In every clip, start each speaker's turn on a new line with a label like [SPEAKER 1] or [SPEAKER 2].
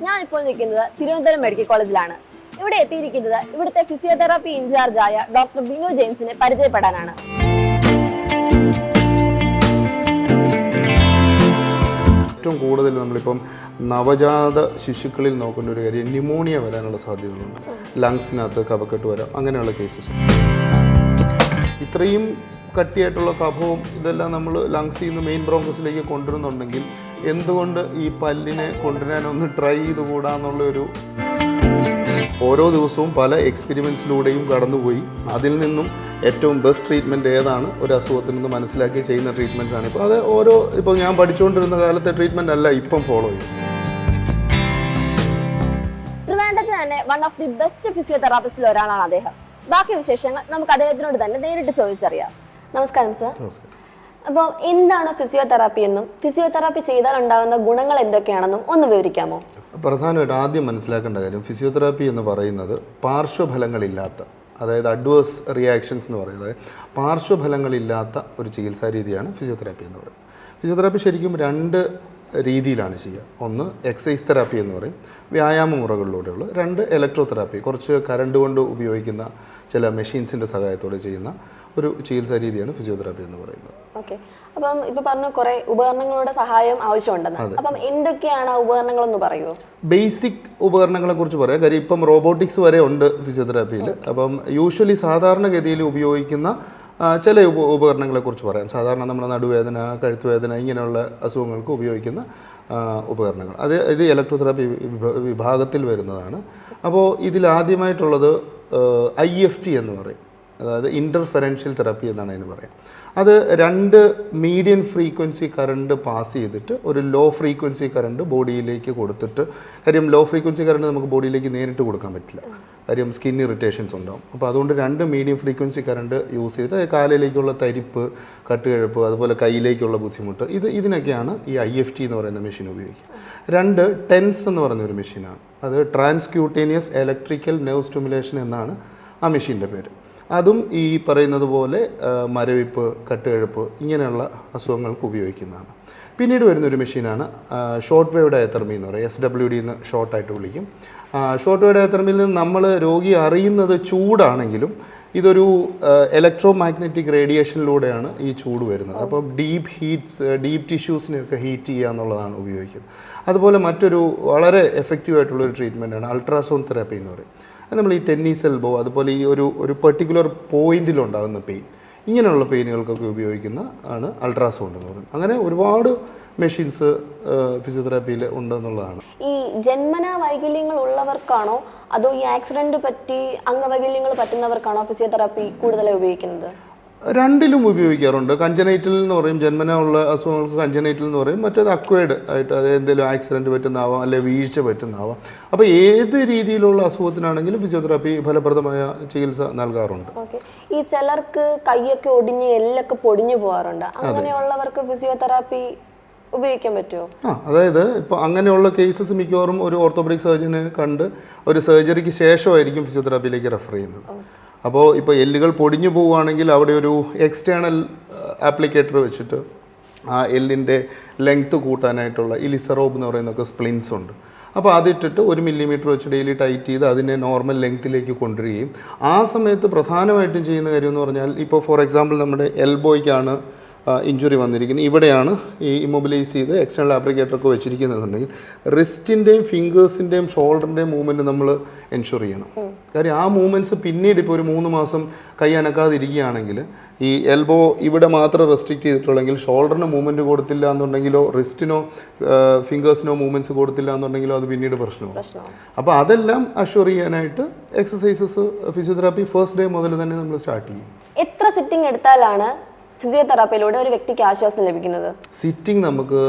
[SPEAKER 1] ഞാൻ ഇപ്പോൾ നിൽക്കുന്നത് തിരുവനന്തപുരം മെഡിക്കൽ കോളേജിലാണ്. ഇവിടെ എത്തിയിരിക്കുന്നത് ഇവിടുത്തെ ഫിസിയോതെറാപ്പി ഇൻചാർജായ ഡോക്ടർ ബിനു ജെയിംസിനെ പരിചയപ്പെടാനാണ്.
[SPEAKER 2] ഏറ്റവും കൂടുതൽ നമ്മളിപ്പം നവജാത ശിശുക്കളിൽ നോക്കേണ്ട ഒരു കാര്യം ന്യൂമോണിയ വരാനുള്ള സാധ്യതകളുണ്ട്. ലങ്സിനകത്ത് കഫക്കെട്ട് വരാം, അങ്ങനെയുള്ള കേസസ്. ഇത്രയും കട്ടിയായിട്ടുള്ള കഫവും ഇതെല്ലാം നമ്മൾ ലങ്സിൽ നിന്ന് മെയിൻ ബ്രോങ്കസിലേക്ക് കൊണ്ടുവരുന്നുണ്ടെങ്കിൽ എന്തുകൊണ്ട് ഈ പല്ലിനെ കൊണ്ടുവരാനൊന്ന് ട്രൈ ചെയ്ത് കൂടാന്നുള്ളൊരു ഓരോ ദിവസവും പല എക്സ്പെരിമെൻറ്റ്സിലൂടെയും കടന്നുപോയി അതിൽ നിന്നും ഏറ്റവും ബെസ്റ്റ് ട്രീറ്റ്മെൻറ്റ് ഏതാണ് ഒരു അസുഖത്തിൽ നിന്ന് മനസ്സിലാക്കി ചെയ്യുന്ന ട്രീറ്റ്മെൻറ്റ്സ് ആണ്. ഇപ്പോൾ അത് ഇപ്പോൾ ഞാൻ പഠിച്ചുകൊണ്ടിരുന്ന കാലത്തെ ട്രീറ്റ്മെൻറ്റ് അല്ല ഇപ്പം ഫോളോ ചെയ്യും.
[SPEAKER 1] ട്രിവാൻഡ്രത്ത് തന്നെ വൺ ഓഫ് ദി ബെസ്റ്റ് ഫിസിയോതെറാപ്പിസ്റ്റിൽ ഒരാളാണ് അദ്ദേഹം. ബാക്കി വിശേഷങ്ങൾ നമുക്ക് അദ്ദേഹത്തിനോട് തന്നെ നേരിട്ട് ചോദിച്ചറിയാം. നമസ്കാരം സർ. അപ്പോൾ എന്താണ് ഫിസിയോതെറാപ്പി എന്നും ഫിസിയോതെറാപ്പി ചെയ്താൽ ഉണ്ടാകുന്ന ഗുണങ്ങൾ എന്തൊക്കെയാണെന്നും ഒന്ന് വിവരിക്കാമോ?
[SPEAKER 2] പ്രധാനമായിട്ട് ആദ്യം മനസ്സിലാക്കേണ്ട കാര്യം ഫിസിയോതെറാപ്പി എന്ന് പറയുന്നത് പാർശ്വഫലങ്ങളില്ലാത്ത, അതായത് അഡ്വേഴ്സ് റിയാക്ഷൻസ് എന്ന് പറയുന്നത് പാർശ്വഫലങ്ങളില്ലാത്ത ഒരു ചികിത്സാ രീതിയാണ് ഫിസിയോതെറാപ്പി എന്ന് പറയുന്നത്. ഫിസിയോതെറാപ്പി ശരിക്കും രണ്ട് രീതിയിലാണ് ചെയ്യുക. ഒന്ന് എക്സസൈസ് തെറാപ്പി എന്ന് പറയും, വ്യായാമ മുറകളിലൂടെയുള്ള. രണ്ട് ഇലക്ട്രോ തെറാപ്പി, കുറച്ച് കറണ്ട് കൊണ്ട് ഉപയോഗിക്കുന്ന ചില മെഷീൻസിൻ്റെ സഹായത്തോടെ ചെയ്യുന്ന ഒരു ചികിത്സാ രീതിയാണ് ഫിസിയോതെറാപ്പി എന്ന് പറയുന്നത്.
[SPEAKER 1] ഓക്കെ, അപ്പം ഇപ്പൊ പറഞ്ഞ കുറെ ഉപകരണങ്ങളുടെ സഹായം ആവശ്യമുണ്ടെന്ന്. അപ്പം എന്തൊക്കെയാണ് ആ ഉപകരണങ്ങളെന്ന് പറയുമോ?
[SPEAKER 2] ബേസിക് ഉപകരണങ്ങളെ കുറിച്ച് പറയാം. കാര്യം ഇപ്പം റോബോട്ടിക്സ് വരെ ഉണ്ട് ഫിസിയോതെറാപ്പിയിൽ. അപ്പം യൂഷ്വലി സാധാരണഗതിയിൽ ഉപയോഗിക്കുന്ന ചില ഉപകരണങ്ങളെക്കുറിച്ച് പറയാം. സാധാരണ നമ്മുടെ നടുവേദന, കഴുത്തുവേദന ഇങ്ങനെയുള്ള അസുഖങ്ങൾക്ക് ഉപയോഗിക്കുന്ന ഉപകരണങ്ങൾ. ഇത് ഇലക്ട്രോതെറാപ്പി വിഭാഗത്തിൽ വരുന്നതാണ്. അപ്പോൾ ഇതിലാദ്യമായിട്ടുള്ളത് IFT എന്ന് പറയും, അതായത് ഇൻ്റർഫെറൻഷ്യൽ തെറാപ്പി എന്നാണ് അതിന് പറയാം. അത് രണ്ട് മീഡിയം ഫ്രീക്വൻസി കറണ്ട് പാസ് ചെയ്തിട്ട് ഒരു ലോ ഫ്രീക്വൻസി കറണ്ട് ബോഡിയിലേക്ക് കൊടുത്തിട്ട്, കാര്യം ലോ ഫ്രീക്വൻസി കറണ്ട് നമുക്ക് ബോഡിയിലേക്ക് നേരിട്ട് കൊടുക്കാൻ പറ്റില്ല, കാര്യം സ്കിൻ ഇറിറ്റേഷൻസ് ഉണ്ടാവും. അപ്പോൾ അതുകൊണ്ട് രണ്ട് മീഡിയം ഫ്രീക്വൻസി കറണ്ട് യൂസ് ചെയ്തിട്ട് കാലിലേക്കുള്ള തരിപ്പ്, കട്ടുകഴപ്പ്, അതുപോലെ കയ്യിലേക്കുള്ള ബുദ്ധിമുട്ട്, ഇതിനൊക്കെയാണ് ഈ IFT എന്ന് പറയുന്ന മെഷീൻ ഉപയോഗിക്കുക. രണ്ട് ടെൻസ് എന്ന് പറയുന്ന ഒരു മെഷീനാണ്. അത് ട്രാൻസ്ക്യൂട്ടേനിയസ് ഇലക്ട്രിക്കൽ നെർവ് സ്റ്റിമുലേഷൻ എന്നാണ് ആ മെഷീൻ്റെ പേര്. അതും ഈ പറയുന്നത് പോലെ മരവിപ്പ്, കട്ടുകഴപ്പ് ഇങ്ങനെയുള്ള അസുഖങ്ങൾക്ക് ഉപയോഗിക്കുന്നതാണ്. പിന്നീട് വരുന്നൊരു മെഷീനാണ് ഷോർട്ട് വേവ് ഡയതെർമി എന്ന് പറയും, SWD എന്ന് ഷോർട്ടായിട്ട് വിളിക്കും. ഷോർട്ട് വേവ് ഡയതെർമിയിൽ നിന്ന് നമ്മൾ രോഗി അറിയുന്നത് ചൂടാണെങ്കിലും ഇതൊരു ഇലക്ട്രോ മാഗ്നറ്റിക് റേഡിയേഷനിലൂടെയാണ് ഈ ചൂട് വരുന്നത്. അപ്പോൾ ഡീപ്പ് ടിഷ്യൂസിനെയൊക്കെ ഹീറ്റ് ചെയ്യുക എന്നുള്ളതാണ് ഉപയോഗിക്കുന്നത്. അതുപോലെ മറ്റൊരു വളരെ എഫക്റ്റീവായിട്ടുള്ളൊരു ട്രീറ്റ്മെൻറ്റാണ് അൾട്രാസൗണ്ട് തെറാപ്പി എന്ന് പറയും. നമ്മൾ ഈ ടെന്നീസ് എൽബോ, അതുപോലെ ഈ ഒരു പെർട്ടിക്കുലർ പോയിന്റിലുണ്ടാകുന്ന പെയിൻ, ഇങ്ങനെയുള്ള പെയിനുകൾക്കൊക്കെ ഉപയോഗിക്കുന്ന ആണ് അൾട്രാസൗണ്ട് എന്ന് പറയുന്നത്. അങ്ങനെ ഒരുപാട് മെഷീൻസ് ഫിസിയോതെറാപ്പിയിൽ ഉണ്ടെന്നുള്ളതാണ്.
[SPEAKER 1] ഈ ജന്മന വൈകല്യങ്ങൾ ഉള്ളവർക്കാണോ അതോ ഈ ആക്സിഡന്റ് പറ്റി അംഗവൈകല്യങ്ങൾ പറ്റുന്നവർക്കാണോ ഫിസിയോതെറാപ്പി കൂടുതലായി ഉപയോഗിക്കുന്നത്?
[SPEAKER 2] രണ്ടിലും ഉപയോഗിക്കാറുണ്ട്. കഞ്ചനൈറ്റൽ എന്ന് പറയും, ജന്മന ഉള്ള അസുഖങ്ങൾക്ക് കഞ്ചനൈറ്റൽ എന്ന് പറയും. മറ്റേത് അക്വയർഡ് ആയിട്ട്, അത് എന്തെങ്കിലും ആക്സിഡൻറ്റ് പറ്റുന്നതാവാം, അല്ലെങ്കിൽ വീഴ്ച പറ്റുന്നതാവാം. അപ്പോൾ ഏത് രീതിയിലുള്ള അസുഖത്തിനാണെങ്കിലും ഫിസിയോതെറാപ്പി ഫലപ്രദമായ ചികിത്സ നൽകാറുണ്ട്.
[SPEAKER 1] ഈ ചിലർക്ക് കൈയൊക്കെ ഒടിഞ്ഞ് എല്ലൊക്കെ പൊടിഞ്ഞു പോകാറുണ്ട്, അങ്ങനെയുള്ളവർക്ക് ഫിസിയോതെറാപ്പി ഉപയോഗിക്കാൻ പറ്റുമോ?
[SPEAKER 2] അതായത് ഇപ്പോൾ അങ്ങനെയുള്ള കേസസ് മിക്കവാറും ഒരു ഓർത്തോപെഡിക് സർജനെ കണ്ട് ഒരു സർജറിക്ക് ശേഷമായിരിക്കും ഫിസിയോതെറാപ്പിയിലേക്ക് റെഫർ ചെയ്യുന്നത്. അപ്പോൾ ഇപ്പോൾ എല്ലുകൾ പൊടിഞ്ഞു പോവുകയാണെങ്കിൽ അവിടെ ഒരു എക്സ്റ്റേണൽ ആപ്ലിക്കേറ്റർ വെച്ചിട്ട് ആ എല്ലിൻ്റെ ലെങ്ത്ത് കൂട്ടാനായിട്ടുള്ള ഇലിസറോബ് എന്ന് പറയുന്നൊക്കെ സ്പ്ലിൻസ് ഉണ്ട്. അപ്പോൾ അതിട്ടിട്ട് 1 മില്ലിമീറ്റർ വെച്ച് ഡെയിലി ടൈറ്റ് ചെയ്ത് അതിനെ നോർമൽ ലെങ്ത്തിലേക്ക് കൊണ്ടുവരികയും ആ സമയത്ത് പ്രധാനമായിട്ടും ചെയ്യുന്ന കാര്യം എന്ന് പറഞ്ഞാൽ, ഇപ്പോൾ ഫോർ എക്സാമ്പിൾ നമ്മുടെ എൽബോയ്ക്കാണ് ഇഞ്ചുറി വന്നിരിക്കുന്നത്, ഇവിടെയാണ് ഈ ഇമ്മൊബിലൈസ് ചെയ്ത് എക്സ്റ്റേണൽ ആപ്ലിക്കേറ്ററൊക്കെ വെച്ചിരിക്കുന്നതെന്നുണ്ടെങ്കിൽ റിസ്റ്റിൻ്റെയും ഫിംഗേഴ്സിൻ്റെയും ഷോൾഡറിൻ്റെയും മൂവ്മെൻറ്റ് നമ്മൾ എൻഷുർ ചെയ്യണം. കാര്യം ആ മൂവ്മെൻറ്റ്സ് പിന്നീട് ഇപ്പോൾ ഒരു 3 മാസം കൈ അനക്കാതിരിക്കുകയാണെങ്കിൽ ഈ എൽബോ ഇവിടെ മാത്രം റെസ്ട്രിക്റ്റ് ചെയ്തിട്ടുള്ളെങ്കിൽ ഷോൾഡറിന് മൂവ്മെൻറ്റ് കൊടുത്തില്ല എന്നുണ്ടെങ്കിലോ റിസ്റ്റിനോ ഫിംഗേഴ്സിനോ മൂവ്മെൻറ്റ്സ് കൊടുത്തില്ല എന്നുണ്ടെങ്കിലോ അത് പിന്നീട് പ്രശ്നമാണ്. അപ്പോൾ അതെല്ലാം അഷ്വർ ചെയ്യാനായിട്ട് എക്സസൈസസ് ഫിസിയോതെറാപ്പി ഫസ്റ്റ് ഡേ മുതൽ തന്നെ നമ്മൾ സ്റ്റാർട്ട് ചെയ്യും.
[SPEAKER 1] എത്ര സിറ്റിംഗ് എടുത്താലാണ് ഫിസിയോതെറാപ്പിയിലൂടെ ഒരു വ്യക്തിക്ക് ആശ്വാസം ലഭിക്കുന്നത്?
[SPEAKER 2] സിറ്റിംഗ് നമുക്ക്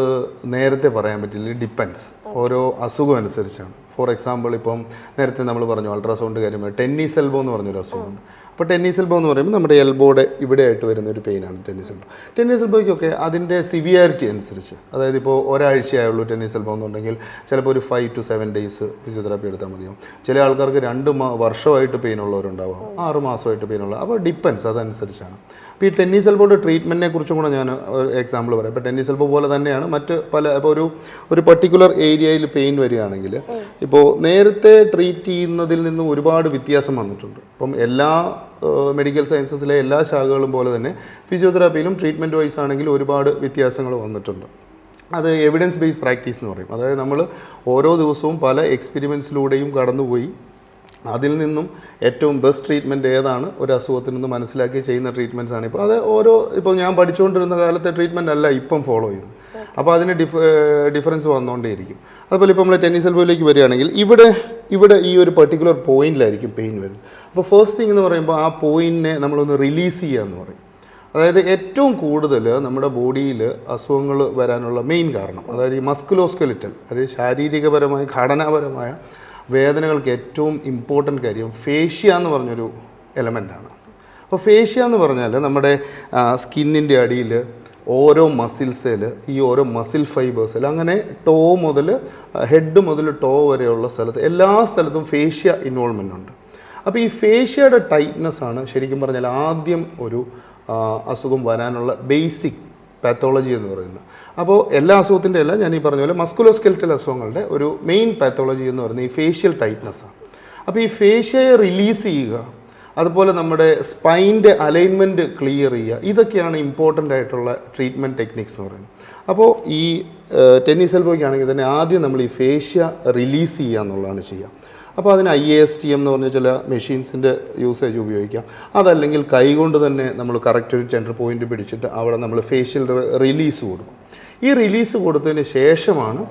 [SPEAKER 2] നേരത്തെ പറയാൻ പറ്റില്ല, ഡിപ്പെൻസ്, ഓരോ അസുഖം അനുസരിച്ചാണ്. ഫോർ എക്സാമ്പിൾ ഇപ്പം നേരത്തെ നമ്മൾ പറഞ്ഞു അൾട്രാസൗണ്ട് കാര്യമായി ടെന്നീസ് എൽബോ എന്ന് പറഞ്ഞൊരു അസുഖമുണ്ട്. അപ്പോൾ ടെന്നീസ് എൽബോ എന്ന് പറയുമ്പോൾ നമ്മുടെ എൽബോയുടെ ഇവിടെ ആയിട്ട് വരുന്ന ഒരു പെയിനാണ് ടെന്നീസ് എൽബോ. ടെന്നീസ് എൽബോയ്ക്കൊക്കെ അതിൻ്റെ സിവിയാരിറ്റി അനുസരിച്ച്, അതായത് ഇപ്പോൾ ഒരാഴ്ചയായുള്ളൂ ടെന്നീസ് എൽബോ എന്നുണ്ടെങ്കിൽ ചിലപ്പോൾ ഒരു 5 to 7 days ഫിസിയോതെറാപ്പി എടുത്താൽ മതിയാവും. ചില ആൾക്കാർക്ക് 2 വർഷമായിട്ട് പെയിൻ ഉള്ളവരുണ്ടാവാം, 6 മാസമായിട്ട് പെയിനുള്ള. അപ്പോൾ ഡിപ്പെൻസ്, അതനുസരിച്ചാണ്. അപ്പോൾ ഈ ടെന്നീസ് എൽബോയുടെ ട്രീറ്റ്മെൻറ്റിനെ കുറിച്ചും കൂടെ ഞാൻ ഒരു എക്സാമ്പിൾ പറയാം. ഇപ്പോൾ ടെന്നീസ് എൽബോ പോലെ തന്നെയാണ് മറ്റ് പല, ഇപ്പോൾ ഒരു പർട്ടിക്കുലർ ഏരിയയിൽ പെയിൻ വരികയാണെങ്കിൽ ഇപ്പോൾ നേരത്തെ ട്രീറ്റ് ചെയ്യുന്നതിൽ നിന്നും ഒരുപാട് വ്യത്യാസം വന്നിട്ടുണ്ട്. ഇപ്പം എല്ലാ മെഡിക്കൽ സയൻസസിലെ എല്ലാ ശാഖകളും പോലെ തന്നെ ഫിസിയോതെറാപ്പിയിലും ട്രീറ്റ്മെൻറ്റ് വൈസ് ആണെങ്കിൽ ഒരുപാട് വ്യത്യാസങ്ങൾ വന്നിട്ടുണ്ട്. അത് എവിഡൻസ് ബേസ്ഡ് പ്രാക്ടീസ് എന്ന് പറയും. അതായത് നമ്മൾ ഓരോ ദിവസവും പല എക്സ്പെരിമെൻറ്റ്സിലൂടെയും കടന്നുപോയി അതിൽ നിന്നും ഏറ്റവും ബെസ്റ്റ് ട്രീറ്റ്മെൻറ്റ് ഏതാണ് ഒരു അസുഖത്തിൽ നിന്ന് മനസ്സിലാക്കി ചെയ്യുന്ന ട്രീറ്റ്മെൻറ്റ്സ് ആണ്. ഇപ്പോൾ അത് ഇപ്പോൾ ഞാൻ പഠിച്ചുകൊണ്ടിരുന്ന കാലത്തെ ട്രീറ്റ്മെൻറ്റ് അല്ല ഇപ്പം ഫോളോ ചെയ്യുന്നത്. അപ്പോൾ അതിന് ഡിഫറൻസ് വന്നുകൊണ്ടേയിരിക്കും. അതുപോലെ ഇപ്പോൾ നമ്മൾ ടെന്നീസ് എൽബോയിലേക്ക് വരികയാണെങ്കിൽ ഇവിടെ ഈ ഒരു പർട്ടിക്കുലർ പോയിന്റിലായിരിക്കും പെയിൻ വരുന്നത്. അപ്പോൾ ഫസ്റ്റ് തിങ് എന്ന് പറയുമ്പോൾ ആ പോയിന്റിനെ നമ്മളൊന്ന് റിലീസ് ചെയ്യുക എന്ന് പറയും. അതായത് ഏറ്റവും കൂടുതൽ നമ്മുടെ ബോഡിയിൽ അസുഖങ്ങൾ വരാനുള്ള മെയിൻ കാരണം, അതായത് ഈ മസ്കുലോസ്കെലിറ്റൽ, അതായത് ശാരീരികപരമായ ഘടനാപരമായ വേദനകൾക്ക് ഏറ്റവും ഇമ്പോർട്ടൻ്റ് കാര്യം ഫേഷ്യ എന്ന് പറഞ്ഞൊരു എലമെൻ്റാണ്. അപ്പോൾ ഫേഷ്യ എന്ന് പറഞ്ഞാൽ നമ്മുടെ സ്കിന്നിൻ്റെ അടിയിൽ ഓരോ മസിൽസിൽ ഈ ഓരോ മസിൽ ഫൈബേഴ്സിൽ അങ്ങനെ ടോ മുതൽ ഹെഡ് മുതൽ ടോ വരെയുള്ള സ്ഥലത്ത് എല്ലാ സ്ഥലത്തും ഫേഷ്യ ഇൻവോൾവ്മെൻ്റ് ഉണ്ട്. അപ്പോൾ ഈ ഫേഷ്യയുടെ ടൈറ്റ്നെസ് ആണ് ശരിക്കും പറഞ്ഞാൽ ആദ്യം ഒരു അസുഖം വരാനുള്ള ബേസിക് പാത്തോളജി എന്ന് പറയുന്നത്. അപ്പോൾ എല്ലാ അസുഖത്തിൻ്റെ അല്ല, ഞാൻ ഈ പറഞ്ഞ പോലെ മസ്കുലോസ്കെലിറ്റൽ അസുഖങ്ങളുടെ ഒരു മെയിൻ പാത്തോളജി എന്ന് പറയുന്നത് ഈ ഫേഷ്യൽ ടൈറ്റ്നെസ്സാണ്. അപ്പോൾ ഈ ഫേഷ്യയെ റിലീസ് ചെയ്യുക, അതുപോലെ നമ്മുടെ സ്പൈൻ്റെ അലൈൻമെൻറ്റ് ക്ലിയർ ചെയ്യുക, ഇതൊക്കെയാണ് ഇമ്പോർട്ടൻ്റ് ആയിട്ടുള്ള ട്രീറ്റ്മെൻറ്റ് ടെക്നിക്സ് എന്ന് പറയുന്നത്. അപ്പോൾ ഈ ടെന്നീസ് എൽബോയ്ക്കാണെങ്കിൽ തന്നെ ആദ്യം നമ്മൾ ഈ ഫേഷ്യ റിലീസ് ചെയ്യുക എന്നുള്ളതാണ് ചെയ്യുക. അപ്പോൾ അതിന് IASTM എന്ന് പറഞ്ഞ ചില മെഷീൻസിൻ്റെ യൂസേജ് ഉപയോഗിക്കാം. അതല്ലെങ്കിൽ കൈകൊണ്ട് തന്നെ നമ്മൾ കറക്റ്റ് ഒരു സെൻറ്റർ പോയിന്റ് പിടിച്ചിട്ട് അവിടെ നമ്മൾ ഫേഷ്യൽ റിലീസ് കൊടുക്കും. ഈ റിലീസ് കൊടുത്തതിന് ശേഷമാണ്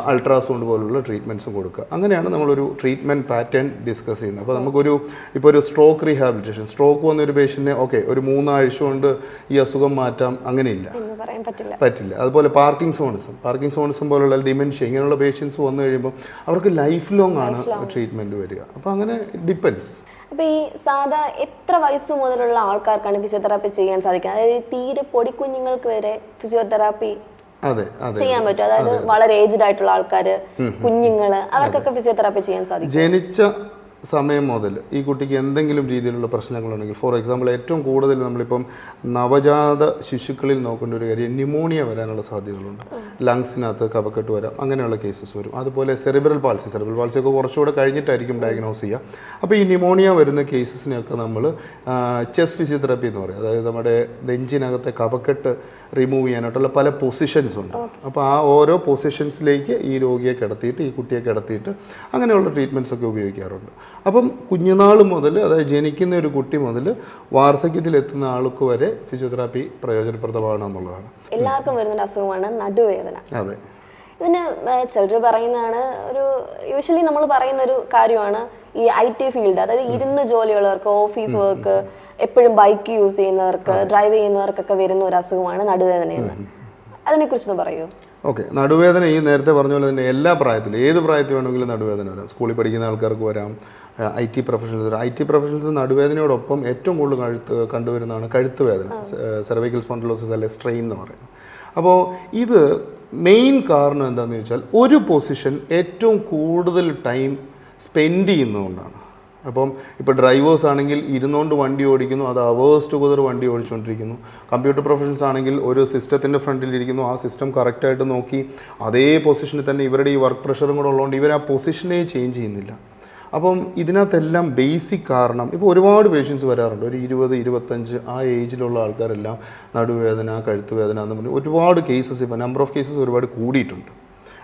[SPEAKER 2] അൾട്രാസൗണ്ട് പോലുള്ള ട്രീറ്റ്മെൻറ്റ്സും കൊടുക്കുക. അങ്ങനെയാണ് നമ്മളൊരു ട്രീറ്റ്മെൻറ്റ് പാറ്റേൺ ഡിസ്കസ് ചെയ്യുന്നത്. അപ്പോൾ ഇപ്പോൾ ഒരു സ്ട്രോക്ക് റീഹാബിലിറ്റേഷൻ, സ്ട്രോക്ക് വന്നൊരു പേഷ്യൻറ്റിനെ ഒരു 3 ആഴ്ച കൊണ്ട് ഈ അസുഖം മാറ്റാം അങ്ങനെയില്ല, പറ്റില്ല. അതുപോലെ പാർക്കിൻസോണിസം പോലുള്ള ഡിമെൻഷ്യ ഇങ്ങനെയുള്ള പേഷ്യൻസ് വന്നു കഴിയുമ്പോൾ അവർക്ക് ലൈഫ് ലോങ് ആണ് ട്രീറ്റ്മെൻറ്റ് വരിക. അപ്പോൾ അങ്ങനെ ഡിപ്പെൻസ്.
[SPEAKER 1] അപ്പോൾ ഈ സാധാ എത്ര വയസ്സ് മുതലുള്ള ആൾക്കാർക്കാണ് ഫിസിയോതെറാപ്പി ചെയ്യാൻ സാധിക്കുന്നത്? അതായത് തീരെ പൊടിക്കുഞ്ഞുങ്ങൾക്ക് വരെ ഫിസിയോതെറാപ്പി ചെയ്യാൻ പറ്റും? അതായത് വളരെ ഏജ്ഡ് ആയിട്ടുള്ള ആൾക്കാര്, കുഞ്ഞുങ്ങള്, അവർക്കൊക്കെ ഫിസിയോതെറാപ്പി ചെയ്യാൻ സാധിക്കും?
[SPEAKER 2] ജനിച്ച സമയം മുതൽ ഈ കുട്ടിക്ക് എന്തെങ്കിലും രീതിയിലുള്ള പ്രശ്നങ്ങളുണ്ടെങ്കിൽ, ഫോർ എക്സാമ്പിൾ ഏറ്റവും കൂടുതൽ നമ്മളിപ്പം നവജാത ശിശുക്കളിൽ നോക്കേണ്ട ഒരു കാര്യം ന്യൂമോണിയ വരാനുള്ള സാധ്യതകളുണ്ട്. ലങ്സിനകത്ത് കഫക്കെട്ട് വരാം, അങ്ങനെയുള്ള കേസസ് വരും. അതുപോലെ സെറിബ്രൽ പാൾസിയൊക്കെ കുറച്ചുകൂടെ കഴിഞ്ഞിട്ടായിരിക്കും ഡയഗ്നോസ് ചെയ്യുക. അപ്പോൾ ഈ ന്യൂമോണിയ വരുന്ന കേസസിനെയൊക്കെ നമ്മൾ ചെസ്റ്റ് ഫിസിയോതെറാപ്പി എന്ന് പറയും. അതായത് നമ്മുടെ നെഞ്ചിനകത്തെ കഫക്കെട്ട് റിമൂവ് ചെയ്യാനായിട്ടുള്ള പല പൊസിഷൻസ് ഉണ്ട്. അപ്പോൾ ആ ഓരോ പൊസിഷൻസിലേക്ക് ഈ രോഗിയെ കിടത്തിയിട്ട്, ഈ കുട്ടിയെ കിടത്തിയിട്ട് അങ്ങനെയുള്ള ട്രീറ്റ്മെൻറ്റ്സ് ഒക്കെ ഉപയോഗിക്കാറുണ്ട്. അപ്പം കുഞ്ഞുനാൾ മുതൽ, അതായത് ജനിക്കുന്ന ഒരു കുട്ടി മുതൽ വാർദ്ധക്യത്തിലെത്തുന്ന ആൾക്ക് വരെ ഫിസിയോതെറാപ്പി പ്രയോജനപ്രദമാണ് എന്നുള്ളതാണ്.
[SPEAKER 1] എല്ലാവർക്കും വരുന്ന അസുഖമാണ് നടുവേദന.
[SPEAKER 2] അതെ.
[SPEAKER 1] ഇതിന് ചിലർ പറയുന്നതാണ്, യൂഷ്വലി നമ്മൾ പറയുന്ന ഒരു കാര്യമാണ് ഈ IT ഫീൽഡ്, അതായത് ഇരുന്ന് ജോലിയുള്ളവർക്ക്, ഓഫീസ് വർക്ക്, എപ്പോഴും ബൈക്ക് യൂസ് ചെയ്യുന്നവർക്ക്, ഡ്രൈവ് ചെയ്യുന്നവർക്കൊക്കെ വരുന്ന ഒരു അസുഖമാണ് നടുവേദനയെന്ന്. അതിനെക്കുറിച്ചൊന്ന് പറയൂ.
[SPEAKER 2] ഓക്കെ. നടുവേദന ഈ നേരത്തെ പറഞ്ഞ പോലെ തന്നെ എല്ലാ പ്രായത്തിലും, ഏത് പ്രായത്തിൽ വേണമെങ്കിലും നടുവേദന വരാം. സ്കൂളിൽ പഠിക്കുന്ന ആൾക്കാർക്ക് വരാം, IT പ്രൊഫഷണൽസ് വരാം. IT പ്രൊഫഷണൽസ് നടുവേദനയോടൊപ്പം ഏറ്റവും കൂടുതൽ കണ്ടുവരുന്നതാണ് കഴുത്ത് വേദന, സെർവിക്കൽ സ്പോണ്ടിലോസിസ് അല്ലെ സ്ട്രെയിൻ എന്ന് പറയുന്നത്. അപ്പോൾ ഇത് മെയിൻ കാരണം എന്താണെന്ന് ചോദിച്ചാൽ, ഒരു പൊസിഷൻ ഏറ്റവും കൂടുതൽ ടൈം സ്പെൻഡ് ചെയ്യുന്നതുകൊണ്ടാണ്. അപ്പം ഇപ്പോൾ ഡ്രൈവേഴ്സ് ആണെങ്കിൽ ഇരുന്നുകൊണ്ട് വണ്ടി ഓടിക്കുന്നു, അത് അവേഴ്സ് ടുഗദർ വണ്ടി ഓടിച്ചുകൊണ്ടിരിക്കുന്നു. കമ്പ്യൂട്ടർ പ്രൊഫഷൻസ് ആണെങ്കിൽ ഒരു സിസ്റ്റത്തിൻ്റെ ഫ്രണ്ടിലിരിക്കുന്നു, ആ സിസ്റ്റം കറക്റ്റായിട്ട് നോക്കി അതേ പൊസിഷനിൽ തന്നെ ഇവരുടെ ഈ വർക്ക് പ്രഷറും കൂടെ ഉള്ളതുകൊണ്ട് ഇവർ ആ പൊസിഷനെ ചേഞ്ച് ചെയ്യുന്നില്ല. അപ്പം ഇതിനകത്തെല്ലാം ബേസിക് കാരണം, ഇപ്പോൾ ഒരുപാട് പേഷ്യൻസ് വരാറുണ്ട്, ഒരു 20-25 ആ ഏജിലുള്ള ആൾക്കാരെല്ലാം നടുവേദന, കഴുത്ത് വേദന എന്ന് പറഞ്ഞ് ഒരുപാട് കേസസ്, ഇപ്പോൾ നമ്പർ ഓഫ് കേസസ് ഒരുപാട് കൂടിയിട്ടുണ്ട്.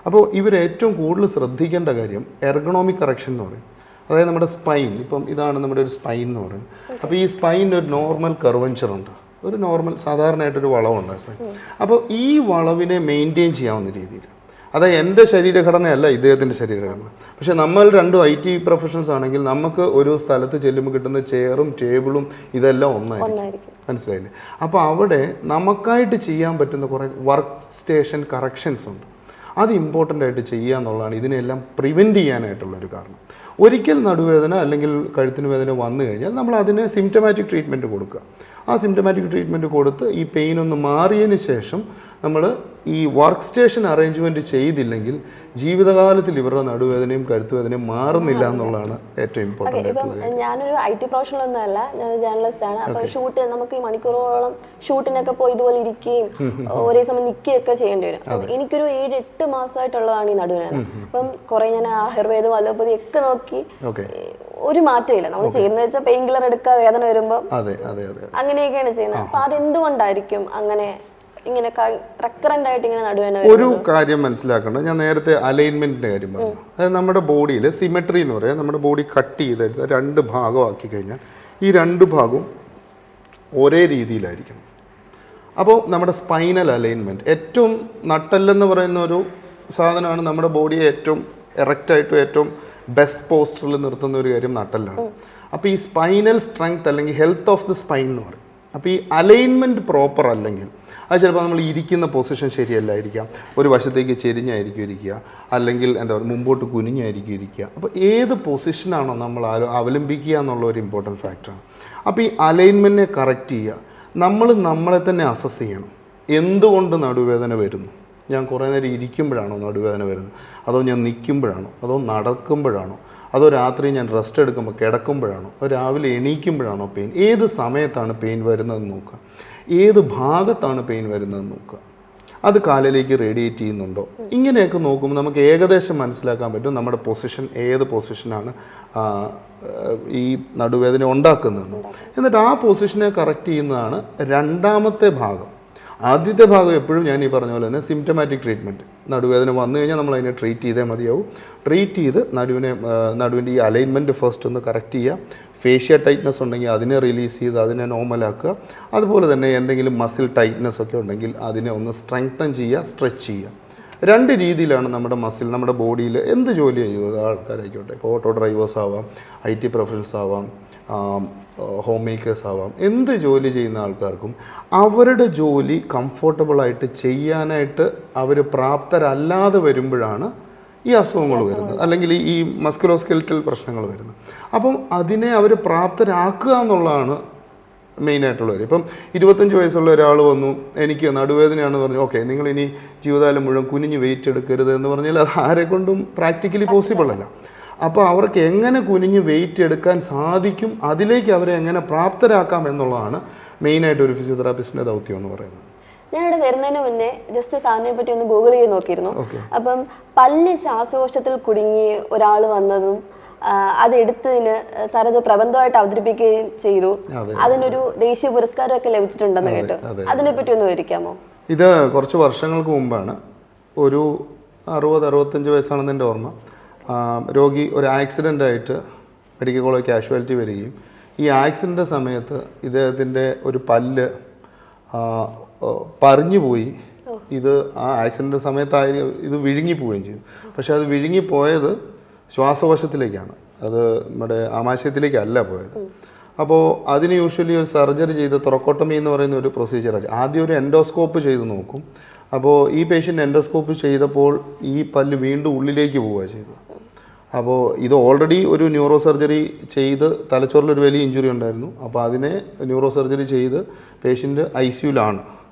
[SPEAKER 2] അപ്പോൾ ഇവർ ഏറ്റവും കൂടുതൽ ശ്രദ്ധിക്കേണ്ട കാര്യം എർഗണോമിക് കറക്ഷൻ എന്ന് പറയും. അതായത് നമ്മുടെ സ്പൈൻ, ഇപ്പം ഇതാണ് നമ്മുടെ ഒരു സ്പൈൻ എന്ന് പറയുന്നത്. അപ്പോൾ ഈ സ്പൈനിന് ഒരു നോർമൽ കർവഞ്ചർ ഉണ്ട്, ഒരു നോർമൽ സാധാരണയായിട്ടൊരു വളവുണ്ട് സ്പൈൻ. അപ്പോൾ ഈ വളവിനെ മെയിൻറ്റെയിൻ ചെയ്യാവുന്ന രീതിയിൽ, അതായത് എൻ്റെ ശരീരഘടനയല്ല ഇദ്ദേഹത്തിൻ്റെ ശരീരഘടന. പക്ഷേ നമ്മൾ രണ്ടും IT പ്രൊഫഷണൽസ് ആണെങ്കിൽ നമുക്ക് ഒരു സ്ഥലത്ത് ചെല്ലുമ്പോൾ കിട്ടുന്ന ചെയറും ടേബിളും ഇതെല്ലാം ഒന്നായിരിക്കും. മനസ്സിലായില്ലേ? അപ്പോൾ അവിടെ നമുക്കായിട്ട് ചെയ്യാൻ പറ്റുന്ന കുറേ വർക്ക് സ്റ്റേഷൻ കറക്ഷൻസ് ഉണ്ട്. അത് ഇമ്പോർട്ടൻ്റ് ആയിട്ട് ചെയ്യുക എന്നുള്ളതാണ് ഇതിനെല്ലാം പ്രിവെൻറ്റ് ചെയ്യാനായിട്ടുള്ളൊരു കാരണം. ഒരിക്കൽ നടുവേദന അല്ലെങ്കിൽ കഴുത്തിന് വേദന വന്നു കഴിഞ്ഞാൽ നമ്മൾ അതിന് സിംറ്റമാറ്റിക് ട്രീറ്റ്മെൻറ്റ് കൊടുക്കുക. ആ സിംറ്റമാറ്റിക് ട്രീറ്റ്മെൻറ്റ് കൊടുത്ത് ഈ പെയിൻ ഒന്ന് മാറിയതിന് ശേഷം നമ്മൾ ഈ വർക്ക് സ്റ്റേഷൻ അറേഞ്ച്മെൻറ്റ് ചെയ്തില്ലെങ്കിൽ ജീവിതകാലത്തിൽ ഇവരുടെ നടുവേദനയും കഴുത്തുവേദനയും മാറുന്നില്ല എന്നുള്ളതാണ് ഏറ്റവും ഇമ്പോർട്ടൻ്റ്
[SPEAKER 1] ഇപ്പം ഞാനൊരു IT പ്രൊഫഷണൽ ഒന്നുമല്ല, ഞാനൊരു ജേർണലിസ്റ്റ് ആണ്. അപ്പം ഷൂട്ട് നമുക്ക് ഈ മണിക്കൂറോളം ഷൂട്ടിനൊക്കെ പോയി ഇതുപോലെ ഇരിക്കുകയും ഒരേ സമയം നിൽക്കുകയൊക്കെ ചെയ്യേണ്ടി വരും. എനിക്കൊരു 7-8 മാസമായിട്ടുള്ളതാണ് ഈ നടുവേദന. അപ്പം കുറെ ഞാൻ ആയുർവേദം അലോപ്പതി ഒക്കെ നോക്കി ഒരു മാറ്റമില്ല. നമ്മൾ ചെയ്യുന്നത് വെച്ചാൽ പെയിൻ കില്ലർ എടുക്കുക, വേദന വരുമ്പോൾ അങ്ങനെയൊക്കെയാണ് ചെയ്യുന്നത്. അപ്പൊ അതെന്തുകൊണ്ടായിരിക്കും അങ്ങനെ ഇങ്ങനെ റെക്കറന്റ് ആയിട്ട് ഇങ്ങനെ നടുവേദന?
[SPEAKER 2] ഒരു കാര്യം മനസ്സിലാക്കേണ്ടത്, ഞാൻ നേരത്തെ അലൈൻമെന്റിന്റെ കാര്യം പറഞ്ഞു. അതായത് നമ്മുടെ ബോഡിയിൽ സിമെട്രി എന്ന് പറയാം, നമ്മുടെ ബോഡി കട്ട് ചെയ്തെടുത്ത് 2 ഭാഗമാക്കി കഴിഞ്ഞാൽ ഈ 2 ഭാഗവും ഒരേ രീതിയിലായിരിക്കണം. അപ്പോൾ നമ്മുടെ സ്പൈനൽ അലൈൻമെന്റ് ഏറ്റവും നട്ടെല്ലെന്ന് പറയുന്ന ഒരു സാധനമാണ് നമ്മുടെ ബോഡിയെ ഏറ്റവും എറക്റ്റായിട്ടും ഏറ്റവും ബെസ്റ്റ് പോസ്റ്ററിൽ നിർത്തുന്ന ഒരു കാര്യം നട്ടെല്ലാണ്. അപ്പോൾ ഈ സ്പൈനൽ സ്ട്രെങ്ത് അല്ലെങ്കിൽ ഹെൽത്ത് ഓഫ് ദി സ്പൈൻ എന്ന് പറയും. അപ്പോൾ ഈ അലൈൻമെൻറ്റ് പ്രോപ്പർ അല്ലെങ്കിൽ അത് ചിലപ്പോൾ നമ്മൾ ഇരിക്കുന്ന പൊസിഷൻ ശരിയല്ലായിരിക്കാം, ഒരു വശത്തേക്ക് ചെരിഞ്ഞായിരിക്കും ഇരിക്കുക, അല്ലെങ്കിൽ എന്താ പറയുക മുമ്പോട്ട് കുനിഞ്ഞായിരിക്കും ഇരിക്കുക. അപ്പോൾ ഏത് പൊസിഷനാണോ നമ്മൾ അവലംബിക്കുക എന്നുള്ള ഒരു ഇമ്പോർട്ടൻറ്റ് ഫാക്ടറാണ്. അപ്പോൾ ഈ അലൈൻമെൻറ്റിനെ കറക്റ്റ് ചെയ്യുക, നമ്മൾ നമ്മളെ തന്നെ അസസ് ചെയ്യണം. എന്തുകൊണ്ട് നടുവേദന വരുന്നു? ഞാൻ കുറേ നേരം ഇരിക്കുമ്പോഴാണോ നടുവേദന വരുന്നത്, അതോ ഞാൻ നിൽക്കുമ്പോഴാണോ, അതോ നടക്കുമ്പോഴാണോ, അതോ രാത്രി ഞാൻ റെസ്റ്റ് എടുക്കുമ്പോൾ കിടക്കുമ്പോഴാണോ, അതോ രാവിലെ എണീക്കുമ്പോഴാണോ പെയിൻ, ഏത് സമയത്താണ് പെയിൻ വരുന്നതെന്ന് നോക്കുക, ഏത് ഭാഗത്താണ് പെയിൻ വരുന്നതെന്ന് നോക്കുക, അത് കാലിലേക്ക് റേഡിയേറ്റ് ചെയ്യുന്നുണ്ടോ. ഇങ്ങനെയൊക്കെ നോക്കുമ്പോൾ നമുക്ക് ഏകദേശം മനസ്സിലാക്കാൻ പറ്റും നമ്മുടെ പൊസിഷൻ ഏത് പൊസിഷനാണ് ഈ നടുവേദന ഉണ്ടാക്കുന്നതെന്ന്. എന്നിട്ട് ആ പൊസിഷനെ കറക്റ്റ് ചെയ്യുന്നതാണ് രണ്ടാമത്തെ ഭാഗം. ആദ്യത്തെ ഭാഗം എപ്പോഴും ഞാൻ ഈ പറഞ്ഞ പോലെ തന്നെ സിംറ്റമാറ്റിക് ട്രീറ്റ്മെൻറ്റ്. നടുവേദന വന്നു കഴിഞ്ഞാൽ നമ്മൾ അതിനെ ട്രീറ്റ് ചെയ്തേ മതിയാവും. ട്രീറ്റ് ചെയ്ത് നടുവിൻ്റെ ഈ അലൈൻമെൻറ്റ് ഫസ്റ്റ് ഒന്ന് കറക്റ്റ് ചെയ്യുക. ഫേഷ്യ ടൈറ്റ്നസ് ഉണ്ടെങ്കിൽ അതിനെ റിലീസ് ചെയ്ത് അതിനെ നോർമലാക്കുക. അതുപോലെ തന്നെ എന്തെങ്കിലും മസിൽ ടൈറ്റ്നസ് ഒക്കെ ഉണ്ടെങ്കിൽ അതിനെ ഒന്ന് സ്ട്രെങ്തൻ ചെയ്യുക, സ്ട്രെച്ച് ചെയ്യുക. 2 രീതിയിലാണ് നമ്മുടെ മസിൽ നമ്മുടെ ബോഡിയിൽ എന്ത് ജോലി ചെയ്യുന്നത് ആൾക്കാരായിക്കോട്ടെ, ഇപ്പോൾ ഓട്ടോ ഡ്രൈവേഴ്സ് ആവാം, IT പ്രൊഫഷണൽസ് ആവാം, ഹോം മേക്കേഴ്സ് ആവാം, എന്ത് ജോലി ചെയ്യുന്ന ആൾക്കാർക്കും അവരുടെ ജോലി കംഫർട്ടബിളായിട്ട് ചെയ്യാനായിട്ട് അവർ പ്രാപ്തരല്ലാതെ വരുമ്പോഴാണ് ഈ അസുഖങ്ങൾ വരുന്നത്, അല്ലെങ്കിൽ ഈ മസ്കുലോസ്കെലിറ്റൽ പ്രശ്നങ്ങൾ വരുന്നത്. അപ്പം അതിനെ അവർ പ്രാപ്തരാക്കുക എന്നുള്ളതാണ് മെയിനായിട്ടുള്ള കാര്യം. ഇപ്പം 25 വയസ്സുള്ള ഒരാൾ വന്നു, എനിക്ക് നടുവേദനയാണെന്ന് പറഞ്ഞു, ഓക്കെ നിങ്ങൾ ഇനി ജീവിതകാലം മുഴുവൻ കുനിഞ്ഞ് വെയിറ്റ് എടുക്കരുത് എന്ന് പറഞ്ഞാൽ അത് ആരെക്കൊണ്ടും പ്രാക്ടിക്കലി പോസിബിൾ അല്ല. അപ്പോൾ അവർക്ക് എങ്ങനെ കുനിഞ്ഞ് വെയിറ്റ് എടുക്കാൻ സാധിക്കും, അതിലേക്ക് അവരെ എങ്ങനെ പ്രാപ്തരാക്കാം എന്നുള്ളതാണ് മെയിനായിട്ട് ഒരു ഫിസിയോതെറാപ്പിസ്റ്റിൻ്റെ ദൗത്യം എന്ന് പറയുന്നത്.
[SPEAKER 1] ഞാനിവിടെ വരുന്നതിന് മുന്നേ ജസ്റ്റ് സാറിനെ പറ്റി ഒന്ന് ഗൂഗിൾ ചെയ്ത് നോക്കിയിരുന്നു. അപ്പം പല്ല് ശ്വാസകോശത്തിൽ കുടുങ്ങി ഒരാൾ വന്നതും അതെടുത്തതിന് സാർ അത് പ്രബന്ധമായിട്ട് അവതരിപ്പിക്കുകയും ചെയ്തു. അതിനൊരു ദേശീയ പുരസ്കാരമൊക്കെ ലഭിച്ചിട്ടുണ്ടെന്ന് കേട്ടു. അതിനെപ്പറ്റി ഒന്ന് വിവരിക്കാമോ?
[SPEAKER 2] ഇത് കുറച്ച് വർഷങ്ങൾക്ക് മുമ്പാണ്. ഒരു 60-65 വയസ്സാണെന്ന് എൻ്റെ ഓർമ്മ. രോഗി ഒരു ആക്സിഡൻ്റായിട്ട് മെഡിക്കൽ കോളേജ് കാഷ്വാലിറ്റി വരികയും ഈ ആക്സിഡൻ്റ് സമയത്ത് ഇദ്ദേഹത്തിൻ്റെ ഒരു പല്ല് പറഞ്ഞു ഇത് ആ ആക്സിഡൻ്റ് സമയത്തായി ഇത് വിഴുങ്ങിപ്പോവുകയും ചെയ്തു. പക്ഷേ അത് വിഴുങ്ങിപ്പോയത് ശ്വാസകോശത്തിലേക്കാണ്, അത് നമ്മുടെ ആമാശയത്തിലേക്കല്ല പോയത്. അപ്പോൾ അതിന് യൂഷ്വലി ഒരു സർജറി ചെയ്ത് തൊറക്കോട്ടമി എന്ന് പറയുന്ന ഒരു പ്രൊസീജിയറാണ്. ആദ്യം ഒരു എൻഡോസ്കോപ്പ് ചെയ്ത് നോക്കും. അപ്പോൾ ഈ പേഷ്യൻ്റ് എൻഡോസ്കോപ്പ് ചെയ്തപ്പോൾ ഈ പല്ല് വീണ്ടും ഉള്ളിലേക്ക് പോവുക ചെയ്തത്. അപ്പോൾ ഇത് ഓൾറെഡി ഒരു ന്യൂറോ സർജറി ചെയ്ത് തലച്ചോറിലൊരു വലിയ ഇഞ്ചുറി ഉണ്ടായിരുന്നു. അപ്പോൾ അതിനെ ന്യൂറോ സർജറി ചെയ്ത് പേഷ്യൻ്റ് ICUലാണ്.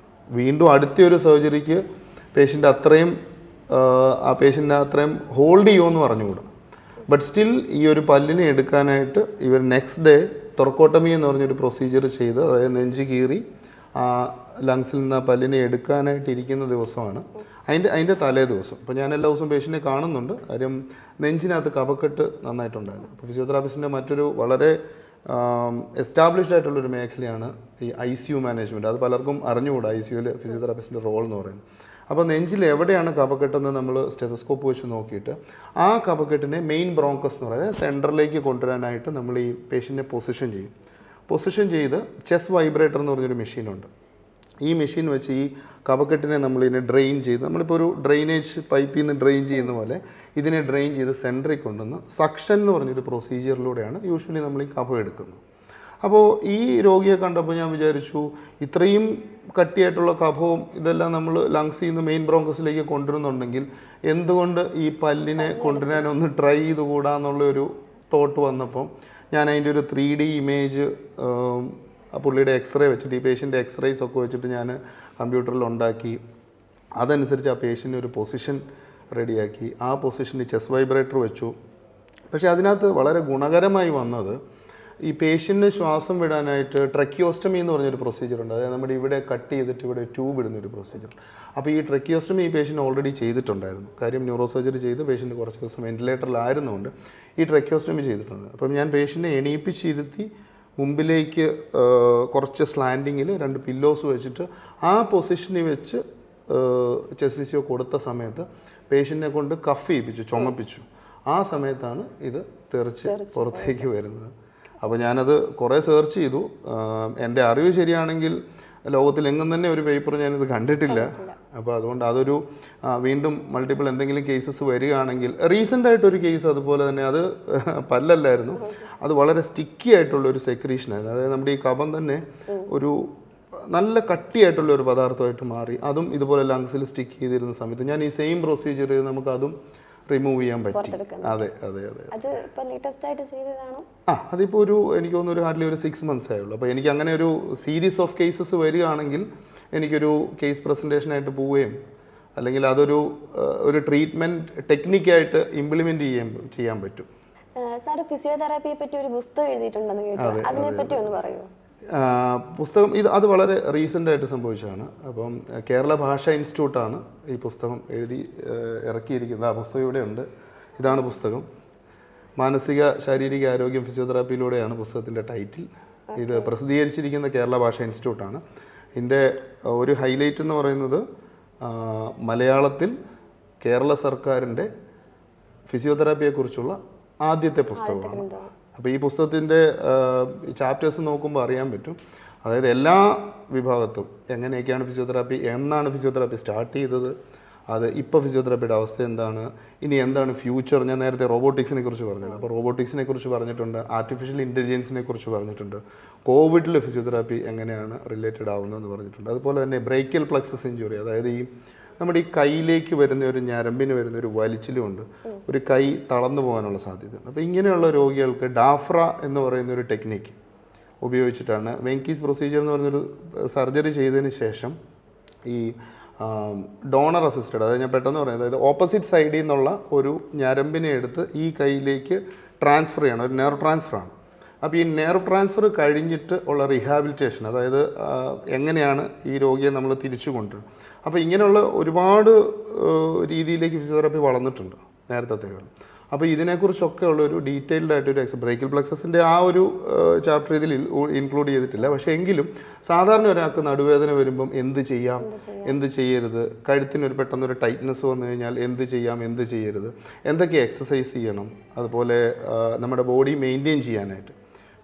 [SPEAKER 2] വീണ്ടും അടുത്തൊരു സർജറിക്ക് പേഷ്യൻ്റ് ആ പേഷ്യൻ്റ് അത്രയും ഹോൾഡ് ചെയ്യുമെന്ന് പറഞ്ഞുകൂടാ. ബട്ട് സ്റ്റിൽ ഈ ഒരു പല്ലിനെ എടുക്കാനായിട്ട് ഇവർ നെക്സ്റ്റ് ഡേ തൊറക്കോട്ടമി എന്ന് പറഞ്ഞൊരു പ്രൊസീജിയർ ചെയ്ത്, അതായത് നെഞ്ച് കീറി ലങ്സിൽ നിന്ന് ആ പല്ലിനെ എടുക്കാനായിട്ട് ഇരിക്കുന്ന ദിവസമാണ് അതിൻ്റെ തലേ ദിവസം. അപ്പോൾ ഞാൻ എല്ലാ ദിവസവും പേഷ്യൻറ്റിനെ കാണുന്നുണ്ട്. കാര്യം നെഞ്ചിനകത്ത് കഫക്കെട്ട് നന്നായിട്ടുണ്ടായിരുന്നു. അപ്പോൾ ഫിസിയോതെറാപ്പിസ്റ്റിൻ്റെ മറ്റൊരു വളരെ എസ്റ്റാബ്ലിഷ്ഡ് ആയിട്ടുള്ളൊരു മേഖലയാണ് ഈ ICU മാനേജ്മെൻറ്റ്. അത് പലർക്കും അറിഞ്ഞുകൂടാ ICUവിൽ ഫിസിയോതെറാപ്പിസ്റ്റിൻ്റെ റോൾ എന്ന് പറയുന്നത്. അപ്പോൾ നെഞ്ചിൽ എവിടെയാണ് കഫക്കെട്ടെന്ന് നമ്മൾ സ്റ്റെതസ്കോപ്പ് വെച്ച് നോക്കിയിട്ട് ആ കഫക്കെട്ടിനെ മെയിൻ ബ്രോങ്കസ് എന്ന് പറയുന്നത് സെൻറ്ററിലേക്ക് കൊണ്ടുവരാനായിട്ട് നമ്മൾ ഈ പേഷ്യൻറ്റിനെ പൊസിഷൻ ചെയ്ത് ചെസ്റ്റ് വൈബ്രേറ്റർ എന്ന് പറഞ്ഞൊരു മെഷീനുണ്ട്. ഈ മെഷീൻ വെച്ച് ഈ കഫക്കെട്ടിനെ നമ്മളിതിനെ ഡ്രെയിൻ ചെയ്ത്, നമ്മളിപ്പോൾ ഒരു ഡ്രെയിനേജ് പൈപ്പിൽ നിന്ന് ഡ്രെയിൻ ചെയ്യുന്ന പോലെ ഇതിനെ ഡ്രെയിൻ ചെയ്ത് സെൻറ്ററിൽ കൊണ്ടുവന്ന് സക്ഷൻ എന്ന് പറഞ്ഞൊരു പ്രൊസീജിയറിലൂടെയാണ് യൂഷ്വലി നമ്മൾ ഈ കഫം എടുക്കുന്നത്. അപ്പോൾ ഈ രോഗിയെ കണ്ടപ്പോൾ ഞാൻ വിചാരിച്ചു, ഇത്രയും കട്ടിയായിട്ടുള്ള കഫവും ഇതെല്ലാം നമ്മൾ ലങ്സിൽ നിന്ന് മെയിൻ ബ്രോങ്കസിലേക്ക് കൊണ്ടുവരുന്നുണ്ടെങ്കിൽ എന്തുകൊണ്ട് ഈ പല്ലിനെ കൊണ്ടുവരാനൊന്ന് ട്രൈ ചെയ്തുകൂടാന്നുള്ളൊരു തോട്ട് വന്നപ്പോൾ ഞാൻ അതിൻ്റെ ഒരു 3D ഇമേജ് പുള്ളിയുടെ എക്സ്റേ വെച്ചിട്ട്, ഈ പേഷ്യൻ്റെ എക്സ്റേസ് ഒക്കെ വെച്ചിട്ട് ഞാൻ കമ്പ്യൂട്ടറിൽ ഉണ്ടാക്കി അതനുസരിച്ച് ആ പേഷ്യൻ്റ് ഒരു പൊസിഷൻ റെഡിയാക്കി ആ പൊസിഷനിൽ ചെസ്റ്റ് വൈബ്രേറ്റർ വെച്ചു. പക്ഷേ അതിനകത്ത് വളരെ ഗുണകരമായി വന്നത് ഈ പേഷ്യൻറ്റിന് ശ്വാസം വിടാനായിട്ട് ട്രക്കിയോസ്റ്റമി എന്ന് പറഞ്ഞൊരു പ്രൊസീജിയർ ഉണ്ട്. അതായത് നമ്മുടെ ഇവിടെ കട്ട് ചെയ്തിട്ട് ഇവിടെ ട്യൂബ് ഇടുന്നൊരു പ്രൊസീജിയർ. അപ്പോൾ ഈ ട്രക്കിയോസ്റ്റമി ഈ പേഷ്യൻ്റ് ഓൾറെഡി ചെയ്തിട്ടുണ്ടായിരുന്നു. കാര്യം ന്യൂറോ സർജറി ചെയ്ത് പേഷ്യൻ്റ് കുറച്ച് ദിവസം വെന്റിലേറ്ററിലായിരുന്നുകൊണ്ട് ഈ ട്രക്കിയോസ്റ്റമി ചെയ്തിട്ടുണ്ട്. അപ്പം ഞാൻ പേഷ്യൻറ്റിനെ എണീപ്പിച്ചിരുത്തി മുമ്പിലേക്ക് കുറച്ച് സ്ലാൻഡിങ്ങിൽ 2 പില്ലോസ് വെച്ചിട്ട് ആ പൊസിഷനിൽ വെച്ച് ചെസ്റ്റ് ഫിസിയോ കൊടുത്ത സമയത്ത് പേഷ്യൻറ്റിനെ കൊണ്ട് കഫ് ചെയ്യിപ്പിച്ചു, ചുമപ്പിച്ചു. ആ സമയത്താണ് ഇത് തെറിച്ച് പുറത്തേക്ക് വരുന്നത്. അപ്പോൾ ഞാനത് കുറേ സെർച്ച് ചെയ്തു. എൻ്റെ അറിവ് ശരിയാണെങ്കിൽ ലോകത്തിലെങ്ങും തന്നെ ഒരു പേപ്പർ ഞാനിത് കണ്ടിട്ടില്ല. അപ്പോൾ അതുകൊണ്ട് അതൊരു വീണ്ടും മൾട്ടിപ്പിൾ എന്തെങ്കിലും കേസസ് വരികയാണെങ്കിൽ, റീസെൻ്റായിട്ടൊരു കേസ് അതുപോലെ തന്നെ, അത് പല്ലല്ലായിരുന്നു, അത് വളരെ സ്റ്റിക്കി ആയിട്ടുള്ളൊരു സെക്രീഷനായിരുന്നു. അതായത് നമ്മുടെ ഈ കഫം തന്നെ ഒരു നല്ല കട്ടിയായിട്ടുള്ള ഒരു പദാർത്ഥമായിട്ട് മാറി. അതും ഇതുപോലെ ലങ്സിൽ സ്റ്റിക്ക് ചെയ്തിരുന്ന സമയത്ത് ഞാൻ ഈ സെയിം പ്രൊസീജിയർ നമുക്കതും റിമൂവ് ചെയ്യാൻ പറ്റി. അതെ അതെ അതെ. അതിപ്പോൾ എനിക്ക് തോന്നുന്നു ഒരു ഹാർഡ്ലി ഒരു 6 months ആയുള്ളൂ. അപ്പോൾ എനിക്ക് അങ്ങനെ ഒരു സീരീസ് ഓഫ് കേസസ് വരികയാണെങ്കിൽ എനിക്കൊരു കേസ് പ്രസൻറ്റേഷനായിട്ട് പോവുകയും അല്ലെങ്കിൽ അതൊരു ട്രീറ്റ്മെൻറ്റ് ടെക്നിക്കായിട്ട് ഇംപ്ലിമെൻറ്റ് ചെയ്യാൻ പറ്റും.
[SPEAKER 1] സാർ ഫിസിയോതെറാപ്പിയെ പറ്റി ഒരു പുസ്തകം എഴുതിയിട്ടുണ്ടെന്ന് കേട്ടു, അതിനെപ്പറ്റി ഒന്ന് പറയുമോ?
[SPEAKER 2] പുസ്തകം അത് വളരെ റീസെൻ്റായിട്ട് സംഭവിച്ചതാണ്. അപ്പം കേരള ഭാഷാ ഇൻസ്റ്റിറ്റ്യൂട്ടാണ് ഈ പുസ്തകം എഴുതി ഇറക്കിയിരിക്കുന്നത്. ആ പുസ്തകം ഇവിടെ ഉണ്ട്. ഇതാണ് പുസ്തകം. മാനസിക ശാരീരിക ആരോഗ്യം ഫിസിയോതെറാപ്പിയിലൂടെയാണ് പുസ്തകത്തിൻ്റെ ടൈറ്റിൽ. ഇത് പ്രസിദ്ധീകരിച്ചിരിക്കുന്ന കേരള ഭാഷാ ഇൻസ്റ്റിറ്റ്യൂട്ടാണ്. ഇതിൻ്റെ ഒരു ഹൈലൈറ്റ് എന്ന് പറയുന്നത് മലയാളത്തിൽ കേരള സർക്കാരിൻ്റെ ഫിസിയോതെറാപ്പിയെക്കുറിച്ചുള്ള ആദ്യത്തെ പുസ്തകമാണ്. അപ്പോൾ ഈ പുസ്തകത്തിൻ്റെ ചാപ്റ്റേഴ്സ് നോക്കുമ്പോൾ അറിയാൻ പറ്റും. അതായത് എല്ലാ വിഭാഗത്തും എങ്ങനെയൊക്കെയാണ് ഫിസിയോതെറാപ്പി, എന്നാണ് ഫിസിയോതെറാപ്പി സ്റ്റാർട്ട് ചെയ്തത്, അത് ഇപ്പോൾ ഫിസിയോതെറാപ്പിയുടെ അവസ്ഥ എന്താണ്, ഇനി എന്താണ് ഫ്യൂച്ചർ. ഞാൻ നേരത്തെ റോബോട്ടിക്സിനെ കുറിച്ച് പറഞ്ഞില്ല. അപ്പോൾ റോബോട്ടിക്സിനെ കുറിച്ച് പറഞ്ഞിട്ടുണ്ട്, ആർട്ടിഫിഷ്യൽ ഇൻ്റലിജൻസിനെ കുറിച്ച് പറഞ്ഞിട്ടുണ്ട്, കോവിഡിൽ ഫിസിയോതെറാപ്പി എങ്ങനെയാണ് റിലേറ്റഡ് ആവുന്നതെന്ന് പറഞ്ഞിട്ടുണ്ട്. അതുപോലെ തന്നെ ബ്രേക്കിയൽ പ്ലക്സസ് ഇഞ്ചുറി, അതായത് നമ്മുടെ ഈ കൈയിലേക്ക് വരുന്ന ഒരു ഞരമ്പിന് വരുന്ന ഒരു വലിച്ചിലുമുണ്ട്, ഒരു കൈ തളർന്നു പോകാനുള്ള സാധ്യതയുണ്ട്. അപ്പോൾ ഇങ്ങനെയുള്ള രോഗികൾക്ക് ഡാഫ്ര എന്ന് പറയുന്ന ഒരു ടെക്നിക്ക് ഉപയോഗിച്ചിട്ടാണ് വെങ്കീസ് പ്രൊസീജിയർ എന്ന് പറയുന്നൊരു സർജറി ചെയ്തതിന് ശേഷം ഈ ഡോണർ അസിസ്റ്റഡ്, അതായത് ഞാൻ പെട്ടെന്ന് പറയാം, അതായത് ഓപ്പോസിറ്റ് സൈഡിൽ നിന്നുള്ള ഒരു ഞരമ്പിനെ എടുത്ത് ഈ കൈയിലേക്ക് ട്രാൻസ്ഫർ ചെയ്യണം, ഒരു നെർവ് ട്രാൻസ്ഫറാണ്. അപ്പോൾ ഈ നെർവ് ട്രാൻസ്ഫർ കഴിഞ്ഞിട്ട് ഉള്ള റീഹാബിലിറ്റേഷൻ, അതായത് എങ്ങനെയാണ് ഈ രോഗിയെ നമ്മൾ തിരിച്ചു കൊണ്ടുവരും. അപ്പോൾ ഇങ്ങനെയുള്ള ഒരുപാട് രീതിയിലേക്ക് ഫിസിയോതെറാപ്പി വളർന്നിട്ടുണ്ട് നേരത്തേക്കാൾ. അപ്പോൾ ഇതിനെക്കുറിച്ചൊക്കെ ഉള്ളൊരു ഡീറ്റെയിൽഡ് ആയിട്ടൊരു ബ്രേക്കിൽ പ്ലക്സസിൻ്റെ ആ ഒരു ചാപ്റ്റർ ഇതിൽ ഇൻക്ലൂഡ് ചെയ്തിട്ടില്ല. പക്ഷേ എങ്കിലും സാധാരണ ഒരാൾക്ക് നടുവേദന വരുമ്പം എന്ത് ചെയ്യാം, എന്ത് ചെയ്യരുത്, കഴുത്തിനൊരു പെട്ടെന്നൊരു ടൈറ്റ്നസ് വന്നു കഴിഞ്ഞാൽ എന്ത് ചെയ്യാം, എന്ത് ചെയ്യരുത്, എന്തൊക്കെ എക്സസൈസ് ചെയ്യണം, അതുപോലെ നമ്മുടെ ബോഡി മെയിൻറ്റെയിൻ ചെയ്യാനായിട്ട്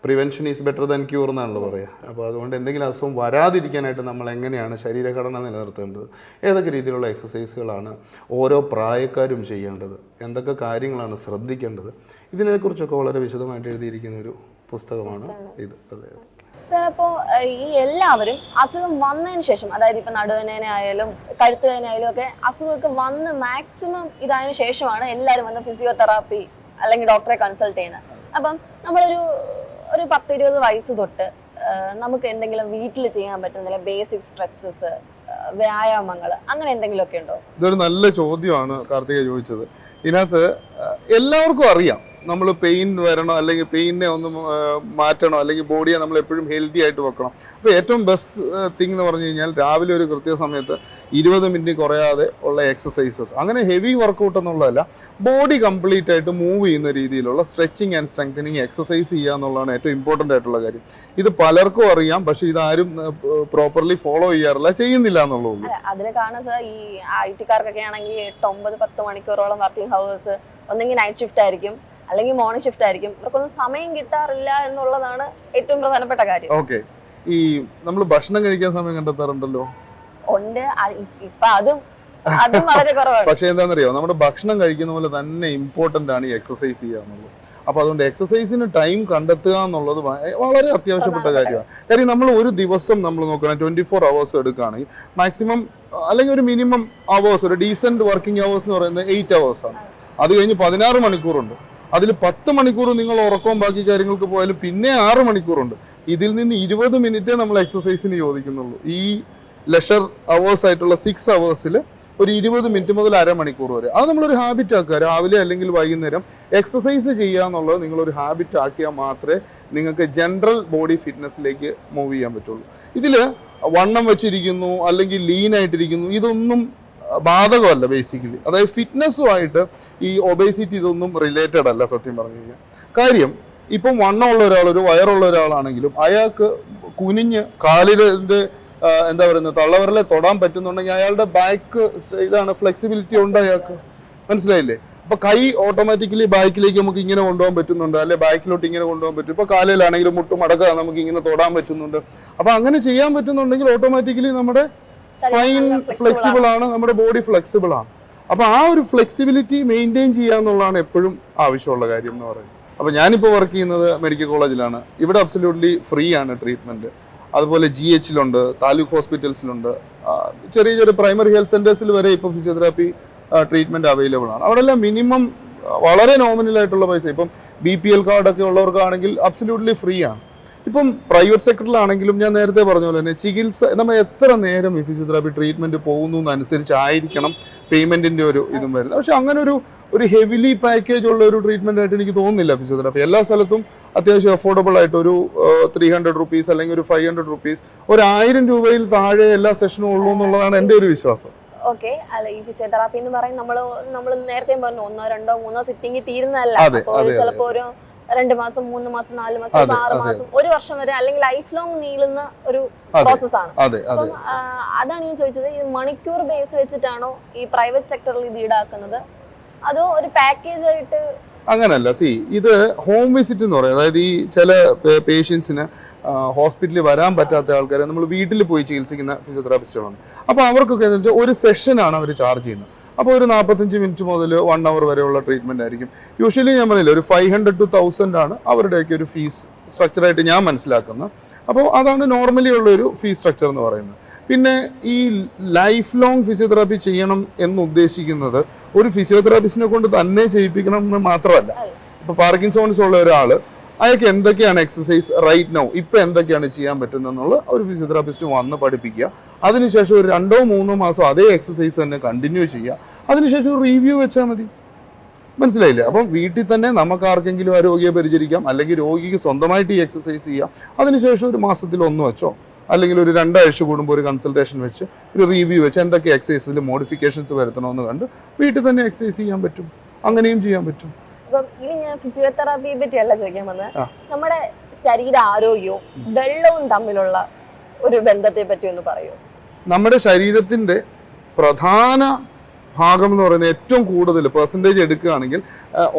[SPEAKER 2] prevention is better than cure എന്നാണല്ലോ പറയുക. അപ്പോൾ അതുകൊണ്ട് എന്തെങ്കിലും അസുഖം വരാതിരിക്കാനായിട്ട് നമ്മൾ എങ്ങനെയാണ് ശരീരഘടന നിലനിർത്തേണ്ടത്, ഏതൊക്കെ രീതിയിലുള്ള എക്സസൈസുകളാണ് ഓരോ പ്രായക്കാരും ചെയ്യേണ്ടത്, എന്തൊക്കെ കാര്യങ്ങളാണ് ശ്രദ്ധിക്കേണ്ടത്, ഇതിനെക്കുറിച്ചൊക്കെ വളരെ വിശദമായിട്ട് എഴുതിയിരിക്കുന്ന ഒരു പുസ്തകമാണ് ഇത്. അതെ.
[SPEAKER 1] സാർ, അപ്പോൾ ഈ എല്ലാവരും അസുഖം വന്നതിന് ശേഷം, അതായത് ഇപ്പം നടുവേദന ആയാലും കഴുത്തുവേദന ആയാലും ഒക്കെ അസുഖമൊക്കെ വന്ന് മാക്സിമം ഇതായതിനു ശേഷമാണ് എല്ലാവരും വന്ന് ഫിസിയോതെറാപ്പി അല്ലെങ്കിൽ ഡോക്ടറെ കൺസൾട്ട് ചെയ്യുന്നത്. അപ്പം നമ്മളൊരു 10-20 വയസ്സ് തൊട്ട് നമുക്ക് എന്തെങ്കിലും വീട്ടിൽ ചെയ്യാൻ പറ്റുന്ന ബേസിക് സ്ട്രെച്ചസ്, വ്യായാമങ്ങൾ, അങ്ങനെ എന്തെങ്കിലുമൊക്കെ ഉണ്ടോ?
[SPEAKER 2] ഇതൊരു നല്ല ചോദ്യമാണ് കാർത്തിക ചോദിച്ചത്. ഇതിനകത്ത് എല്ലാവർക്കും അറിയാം നമ്മൾ പെയിൻ വരണോ അല്ലെങ്കിൽ പെയിനെ ഒന്ന് മാറ്റണോ അല്ലെങ്കിൽ ബോഡിയെ നമ്മൾ എപ്പോഴും ഹെൽത്തി ആയിട്ട് വെക്കണം. അപ്പോൾ ഏറ്റവും ബെസ്റ്റ് തിങ് എന്ന് പറഞ്ഞു കഴിഞ്ഞാൽ രാവിലെ ഒരു കൃത്യസമയത്ത് 20 മിനിറ്റ് കുറയാതെ ഉള്ള എക്സസൈസസ്, അങ്ങനെ ഹെവി വർക്കൗട്ട് എന്നുള്ളതല്ല, ബോഡി കംപ്ലീറ്റ് ആയിട്ട് മൂവ് ചെയ്യുന്ന രീതിയിലുള്ള സ്ട്രെച്ചിങ് ആൻഡ് സ്ട്രെങ്തനിങ് എക്സസൈസ് ചെയ്യുക എന്നുള്ളതാണ് ഏറ്റവും ഇമ്പോർട്ടൻ്റ് ആയിട്ടുള്ള കാര്യം. ഇത് പലർക്കും അറിയാം, പക്ഷെ ഇതാരും പ്രോപ്പർലി ഫോളോ ചെയ്യാറില്ല, ചെയ്യുന്നില്ല എന്നുള്ളൂ.
[SPEAKER 1] അതിന് കാരണം സാർ, ഈ IT-കാർക്കൊക്കെ ആണെങ്കിൽ 8-9-10 മണിക്കൂറോളം വർക്കിംഗ് ഹവേഴ്സ്, ഒന്നെങ്കിൽ നൈറ്റ് ഷിഫ്റ്റ് ആയിരിക്കും അല്ലെങ്കിൽ മോർണിംഗ് ഷിഫ്റ്റ് ആയിരിക്കും, ഇവർക്കൊന്നും സമയം കിട്ടാറില്ല എന്നുള്ളതാണ് ഏറ്റവും പ്രധാനപ്പെട്ട കാര്യം.
[SPEAKER 2] ഓക്കെ, ഈ നമ്മൾ ഭക്ഷണം കഴിക്കാൻ സമയം കണ്ടെത്താറുണ്ടല്ലോ.
[SPEAKER 1] ഉണ്ട്, ഇപ്പൊ അതും വളരെ കുറവാണ്.
[SPEAKER 2] പക്ഷെ എന്താണെന്നറിയോ, നമ്മുടെ ഭക്ഷണം കഴിക്കുന്ന പോലെ തന്നെ ഇമ്പോർട്ടൻ്റ് ആണ് ഈ എക്സസൈസ് ചെയ്യുക എന്നുള്ളത്. അപ്പോൾ അതുകൊണ്ട് എക്സസൈസിന് ടൈം കണ്ടെത്തുക എന്നുള്ളത് വളരെ അത്യാവശ്യപ്പെട്ട കാര്യമാണ്. കാര്യം നമ്മൾ ഒരു ദിവസം നമ്മൾ നോക്കണം 24 hours എടുക്കുകയാണെങ്കിൽ മാക്സിമം അല്ലെങ്കിൽ ഒരു മിനിമം അവേഴ്സ്, ഒരു ഡീസൻറ്റ് വർക്കിംഗ് അവേഴ്സ് എന്ന് പറയുന്നത് 8 hours ആണ്. അത് കഴിഞ്ഞ് 16 മണിക്കൂറുണ്ട്. അതിൽ 10 മണിക്കൂർ നിങ്ങൾ ഉറക്കവും ബാക്കി കാര്യങ്ങൾക്ക് പോയാലും പിന്നെ 6 മണിക്കൂറുണ്ട്. ഇതിൽ നിന്ന് 20 മിനിറ്റേ നമ്മൾ എക്സസൈസിന് ചോദിക്കുന്നുള്ളൂ. ഈ ലെഷർ അവേഴ്സ് ആയിട്ടുള്ള 6 അവേഴ്സിൽ ഒരു 20 മിനിറ്റ് മുതൽ അരമണിക്കൂർ വരെ അത് നമ്മളൊരു ഹാബിറ്റ് ആക്കുക. രാവിലെ അല്ലെങ്കിൽ വൈകുന്നേരം എക്സസൈസ് ചെയ്യുക എന്നുള്ളത് നിങ്ങളൊരു ഹാബിറ്റ് ആക്കിയാൽ മാത്രമേ നിങ്ങൾക്ക് ജനറൽ ബോഡി ഫിറ്റ്നസ്സിലേക്ക് മൂവ് ചെയ്യാൻ പറ്റുള്ളൂ. ഇതിൽ വണ്ണം വെച്ചിരിക്കുന്നു അല്ലെങ്കിൽ ലീൻ ആയിട്ടിരിക്കുന്നു ഇതൊന്നും ബാധകമല്ല ബേസിക്കലി. അതായത് ഫിറ്റ്നസ്സുമായിട്ട് ഈ ഒബേസിറ്റി ഇതൊന്നും റിലേറ്റഡ് അല്ല സത്യം പറഞ്ഞു കഴിഞ്ഞാൽ. കാര്യം ഇപ്പം വണ്ണമുള്ള ഒരാൾ ഒരു വയറുള്ള ഒരാളാണെങ്കിലും അയാൾക്ക് കുനിഞ്ഞ് കാലിൻ്റെ എന്താ പറയുന്നത് തള്ളവരലെ തൊടാൻ പറ്റുന്നുണ്ടെങ്കിൽ അയാളുടെ ബാക്ക് ഇതാണ് ഫ്ലെക്സിബിലിറ്റി ഉണ്ട് അയാൾക്ക്. മനസ്സിലായില്ലേ? അപ്പൊ കൈ ഓട്ടോമാറ്റിക്കലി ബാക്കിലേക്ക് നമുക്ക് ഇങ്ങനെ കൊണ്ടുപോകാൻ പറ്റുന്നുണ്ട്, അല്ലെ ബാക്കിലോട്ട് ഇങ്ങനെ കൊണ്ടുപോകാൻ പറ്റും. ഇപ്പൊ കാലിലാണെങ്കിലും മുട്ട് മടക്കുക നമുക്ക് ഇങ്ങനെ തൊടാൻ പറ്റുന്നുണ്ട്. അപ്പൊ അങ്ങനെ ചെയ്യാൻ പറ്റുന്നുണ്ടെങ്കിൽ ഓട്ടോമാറ്റിക്കലി നമ്മുടെ സ്പൈൻ ഫ്ലെക്സിബിൾ ആണ്, നമ്മുടെ ബോഡി ഫ്ലെക്സിബിൾ ആണ്. അപ്പൊ ആ ഒരു ഫ്ലെക്സിബിലിറ്റി മെയിൻറ്റെയിൻ ചെയ്യുക എന്നുള്ളതാണ് എപ്പോഴും ആവശ്യമുള്ള കാര്യം എന്ന് പറയുന്നത്. അപ്പൊ ഞാനിപ്പോൾ വർക്ക് ചെയ്യുന്നത് മെഡിക്കൽ കോളേജിലാണ്. ഇവിടെ അബ്സല്യൂട്ട്ലി ഫ്രീ ആണ് ട്രീറ്റ്മെന്റ്. അതുപോലെ GH-ലുണ്ട്, താലൂക്ക് ഹോസ്പിറ്റൽസിലുണ്ട്, ചെറിയ ചെറിയ പ്രൈമറി ഹെൽത്ത് സെന്റേഴ്സിൽ വരെ ഇപ്പോൾ ഫിസിയോതെറാപ്പി ട്രീറ്റ്മെന്റ് അവൈലബിൾ ആണ്. അവിടെ എല്ലാം മിനിമം വളരെ നോമിനൽ ആയിട്ടുള്ള പൈസ. ഇപ്പം BPL കാർഡൊക്കെ ഉള്ളവർക്കാണെങ്കിൽ അബ്സല്യൂട്ട്ലി ഫ്രീ ആണ്. ഇപ്പം പ്രൈവറ്റ് സെക്ടറിലാണെങ്കിലും ഞാൻ നേരത്തെ പറഞ്ഞ പോലെ തന്നെ ചികിത്സ നമ്മൾ എത്ര നേരം ഈ ഫിസിയോതെറാപ്പി ട്രീറ്റ്മെന്റ് പോകുന്നു എന്നനുസരിച്ചായിരിക്കണം പേയ്മെന്റിന്റെ ഒരു ഇതും വരുന്നത്. പക്ഷെ അങ്ങനെ ഒരു ഹെവിലി പാക്കേജ് ഉള്ള ഒരു ട്രീറ്റ്മെന്റ് ആയിട്ട് എനിക്ക് തോന്നുന്നില്ല ഫിസിയോതെറാപ്പി. എല്ലാ സ്ഥലത്തും അത്യാവശ്യം അഫോർഡബിൾ ആയിട്ട് ഒരു 300 റുപ്പീസ് അല്ലെങ്കിൽ ഒരു 500 റുപ്പീസ്, ഒരു 1000 രൂപയിൽ താഴെ എല്ലാ സെഷനും ഉള്ളൂ എന്നുള്ളതാണ് എൻ്റെ ഒരു വിശ്വാസം.
[SPEAKER 1] ഓക്കെ, അല്ല ഈ ഫിസിയോതെറാപ്പി എന്ന് പറയും നമ്മൾ നേരത്തെ പറഞ്ഞു 1, 2, 3 സിറ്റിംഗ് തീരുന്നതല്ല. ചിലപ്പോ ഒരു 2 മാസം, 3 മാസം, 4 മാസം, 6 മാസം, 1 വർഷം വരെ അല്ലെങ്കിൽ ലൈഫ് ലോങ് നീളുന്ന ഒരു പ്രോസസ് ആണ്. അപ്പം അതാണ് ഞാൻ ചോദിച്ചത്, ഈ മണിക്കൂർ ബേസ് വെച്ചിട്ടാണോ ഈ പ്രൈവറ്റ് സെക്ടറിൽ ഇത് ഈടാക്കുന്നത് അതോ ഒരു പാക്കേജ് ആയിട്ട്?
[SPEAKER 2] അങ്ങനല്ല. ഇത് ഹോം വിസിറ്റ് എന്ന് പറയും. അതായത് ഈ ചില പേഷ്യൻസിന് ഹോസ്പിറ്റലിൽ വരാൻ പറ്റാത്ത ആൾക്കാരെ നമ്മൾ വീട്ടിൽ പോയി ചികിത്സിക്കുന്ന ഫിസിയോതെറാപ്പിസ്റ്റുകളാണ്. അപ്പോൾ അവർക്കൊക്കെ എന്ന് വെച്ചാൽ ഒരു സെഷനാണ് അവർ ചാർജ് ചെയ്യുന്നത്. അപ്പോൾ ഒരു 45 മിനിറ്റ് മുതൽ 1 അവർ വരെയുള്ള ട്രീറ്റ്മെന്റ് ആയിരിക്കും. യൂഷ്വലി ഞാൻ പറഞ്ഞില്ല ഒരു 500 to 1000 ആണ് അവരുടെയൊക്കെ ഒരു ഫീസ് സ്ട്രക്ചറായിട്ട് ഞാൻ മനസ്സിലാക്കുന്നത്. അപ്പോൾ അതാണ് നോർമലി ഉള്ളൊരു ഫീസ് സ്ട്രക്ചർ എന്ന് പറയുന്നത്. പിന്നെ ഈ ലൈഫ് ലോങ് ഫിസിയോതെറാപ്പി ചെയ്യണം എന്ന് ഉദ്ദേശിക്കുന്നത് ഒരു ഫിസിയോതെറാപ്പിസ്റ്റിനെ കൊണ്ട് തന്നെ ചെയ്യിപ്പിക്കണം എന്ന് മാത്രമല്ല. ഇപ്പോൾ പാർക്കിൻസോൺസ് ഉള്ള ഒരാൾ അയാൾക്ക് എന്തൊക്കെയാണ് എക്സസൈസ് റൈറ്റ് നൗ ഇപ്പം എന്തൊക്കെയാണ് ചെയ്യാൻ പറ്റുന്നതെന്നുള്ള ഒരു ഫിസിയോതെറാപ്പിസ്റ്റ് വന്ന് പഠിപ്പിക്കുക. അതിനുശേഷം ഒരു 2-3 മാസം അതേ എക്സസൈസ് തന്നെ കണ്ടിന്യൂ ചെയ്യുക. അതിനുശേഷം ഒരു റിവ്യൂ വെച്ചാൽ മതി. മനസ്സിലായില്ലേ? അപ്പം വീട്ടിൽ തന്നെ നമുക്ക് ആർക്കെങ്കിലും ആ രോഗിയെ പരിചരിക്കാം, അല്ലെങ്കിൽ രോഗിക്ക് സ്വന്തമായിട്ട് ഈ എക്സസൈസ് ചെയ്യാം. അതിനുശേഷം ഒരു മാസത്തിൽ 1 വെച്ചോ അല്ലെങ്കിൽ ഒരു 2 ആഴ്ച കൂടുമ്പോൾ ഒരു കൺസൾട്ടേഷൻ വെച്ച് ഒരു റിവ്യൂ വെച്ച് എന്തൊക്കെ എക്സസൈസിൽ മോഡിഫിക്കേഷൻസ് വരുത്തണമെന്ന് കണ്ട് വീട്ടിൽ തന്നെ എക്സസൈസ് ചെയ്യാൻ പറ്റും. അങ്ങനെയും ചെയ്യാൻ പറ്റും.
[SPEAKER 1] അപ്പം ഇനി ഞാൻ ഫിസിയോതെറാപ്പിയെ പറ്റിയല്ല ചോദിക്കാൻ വന്നത്, നമ്മുടെ ശരീര ആരോഗ്യവും വെള്ളവും തമ്മിലുള്ള ഒരു ബന്ധത്തെ പറ്റി ഒന്ന് പറയൂ.
[SPEAKER 2] നമ്മുടെ ശരീരത്തിന്റെ പ്രധാന ഭാഗം എന്ന് പറയുന്നത് ഏറ്റവും കൂടുതൽ പെർസെൻറ്റേജ് എടുക്കുകയാണെങ്കിൽ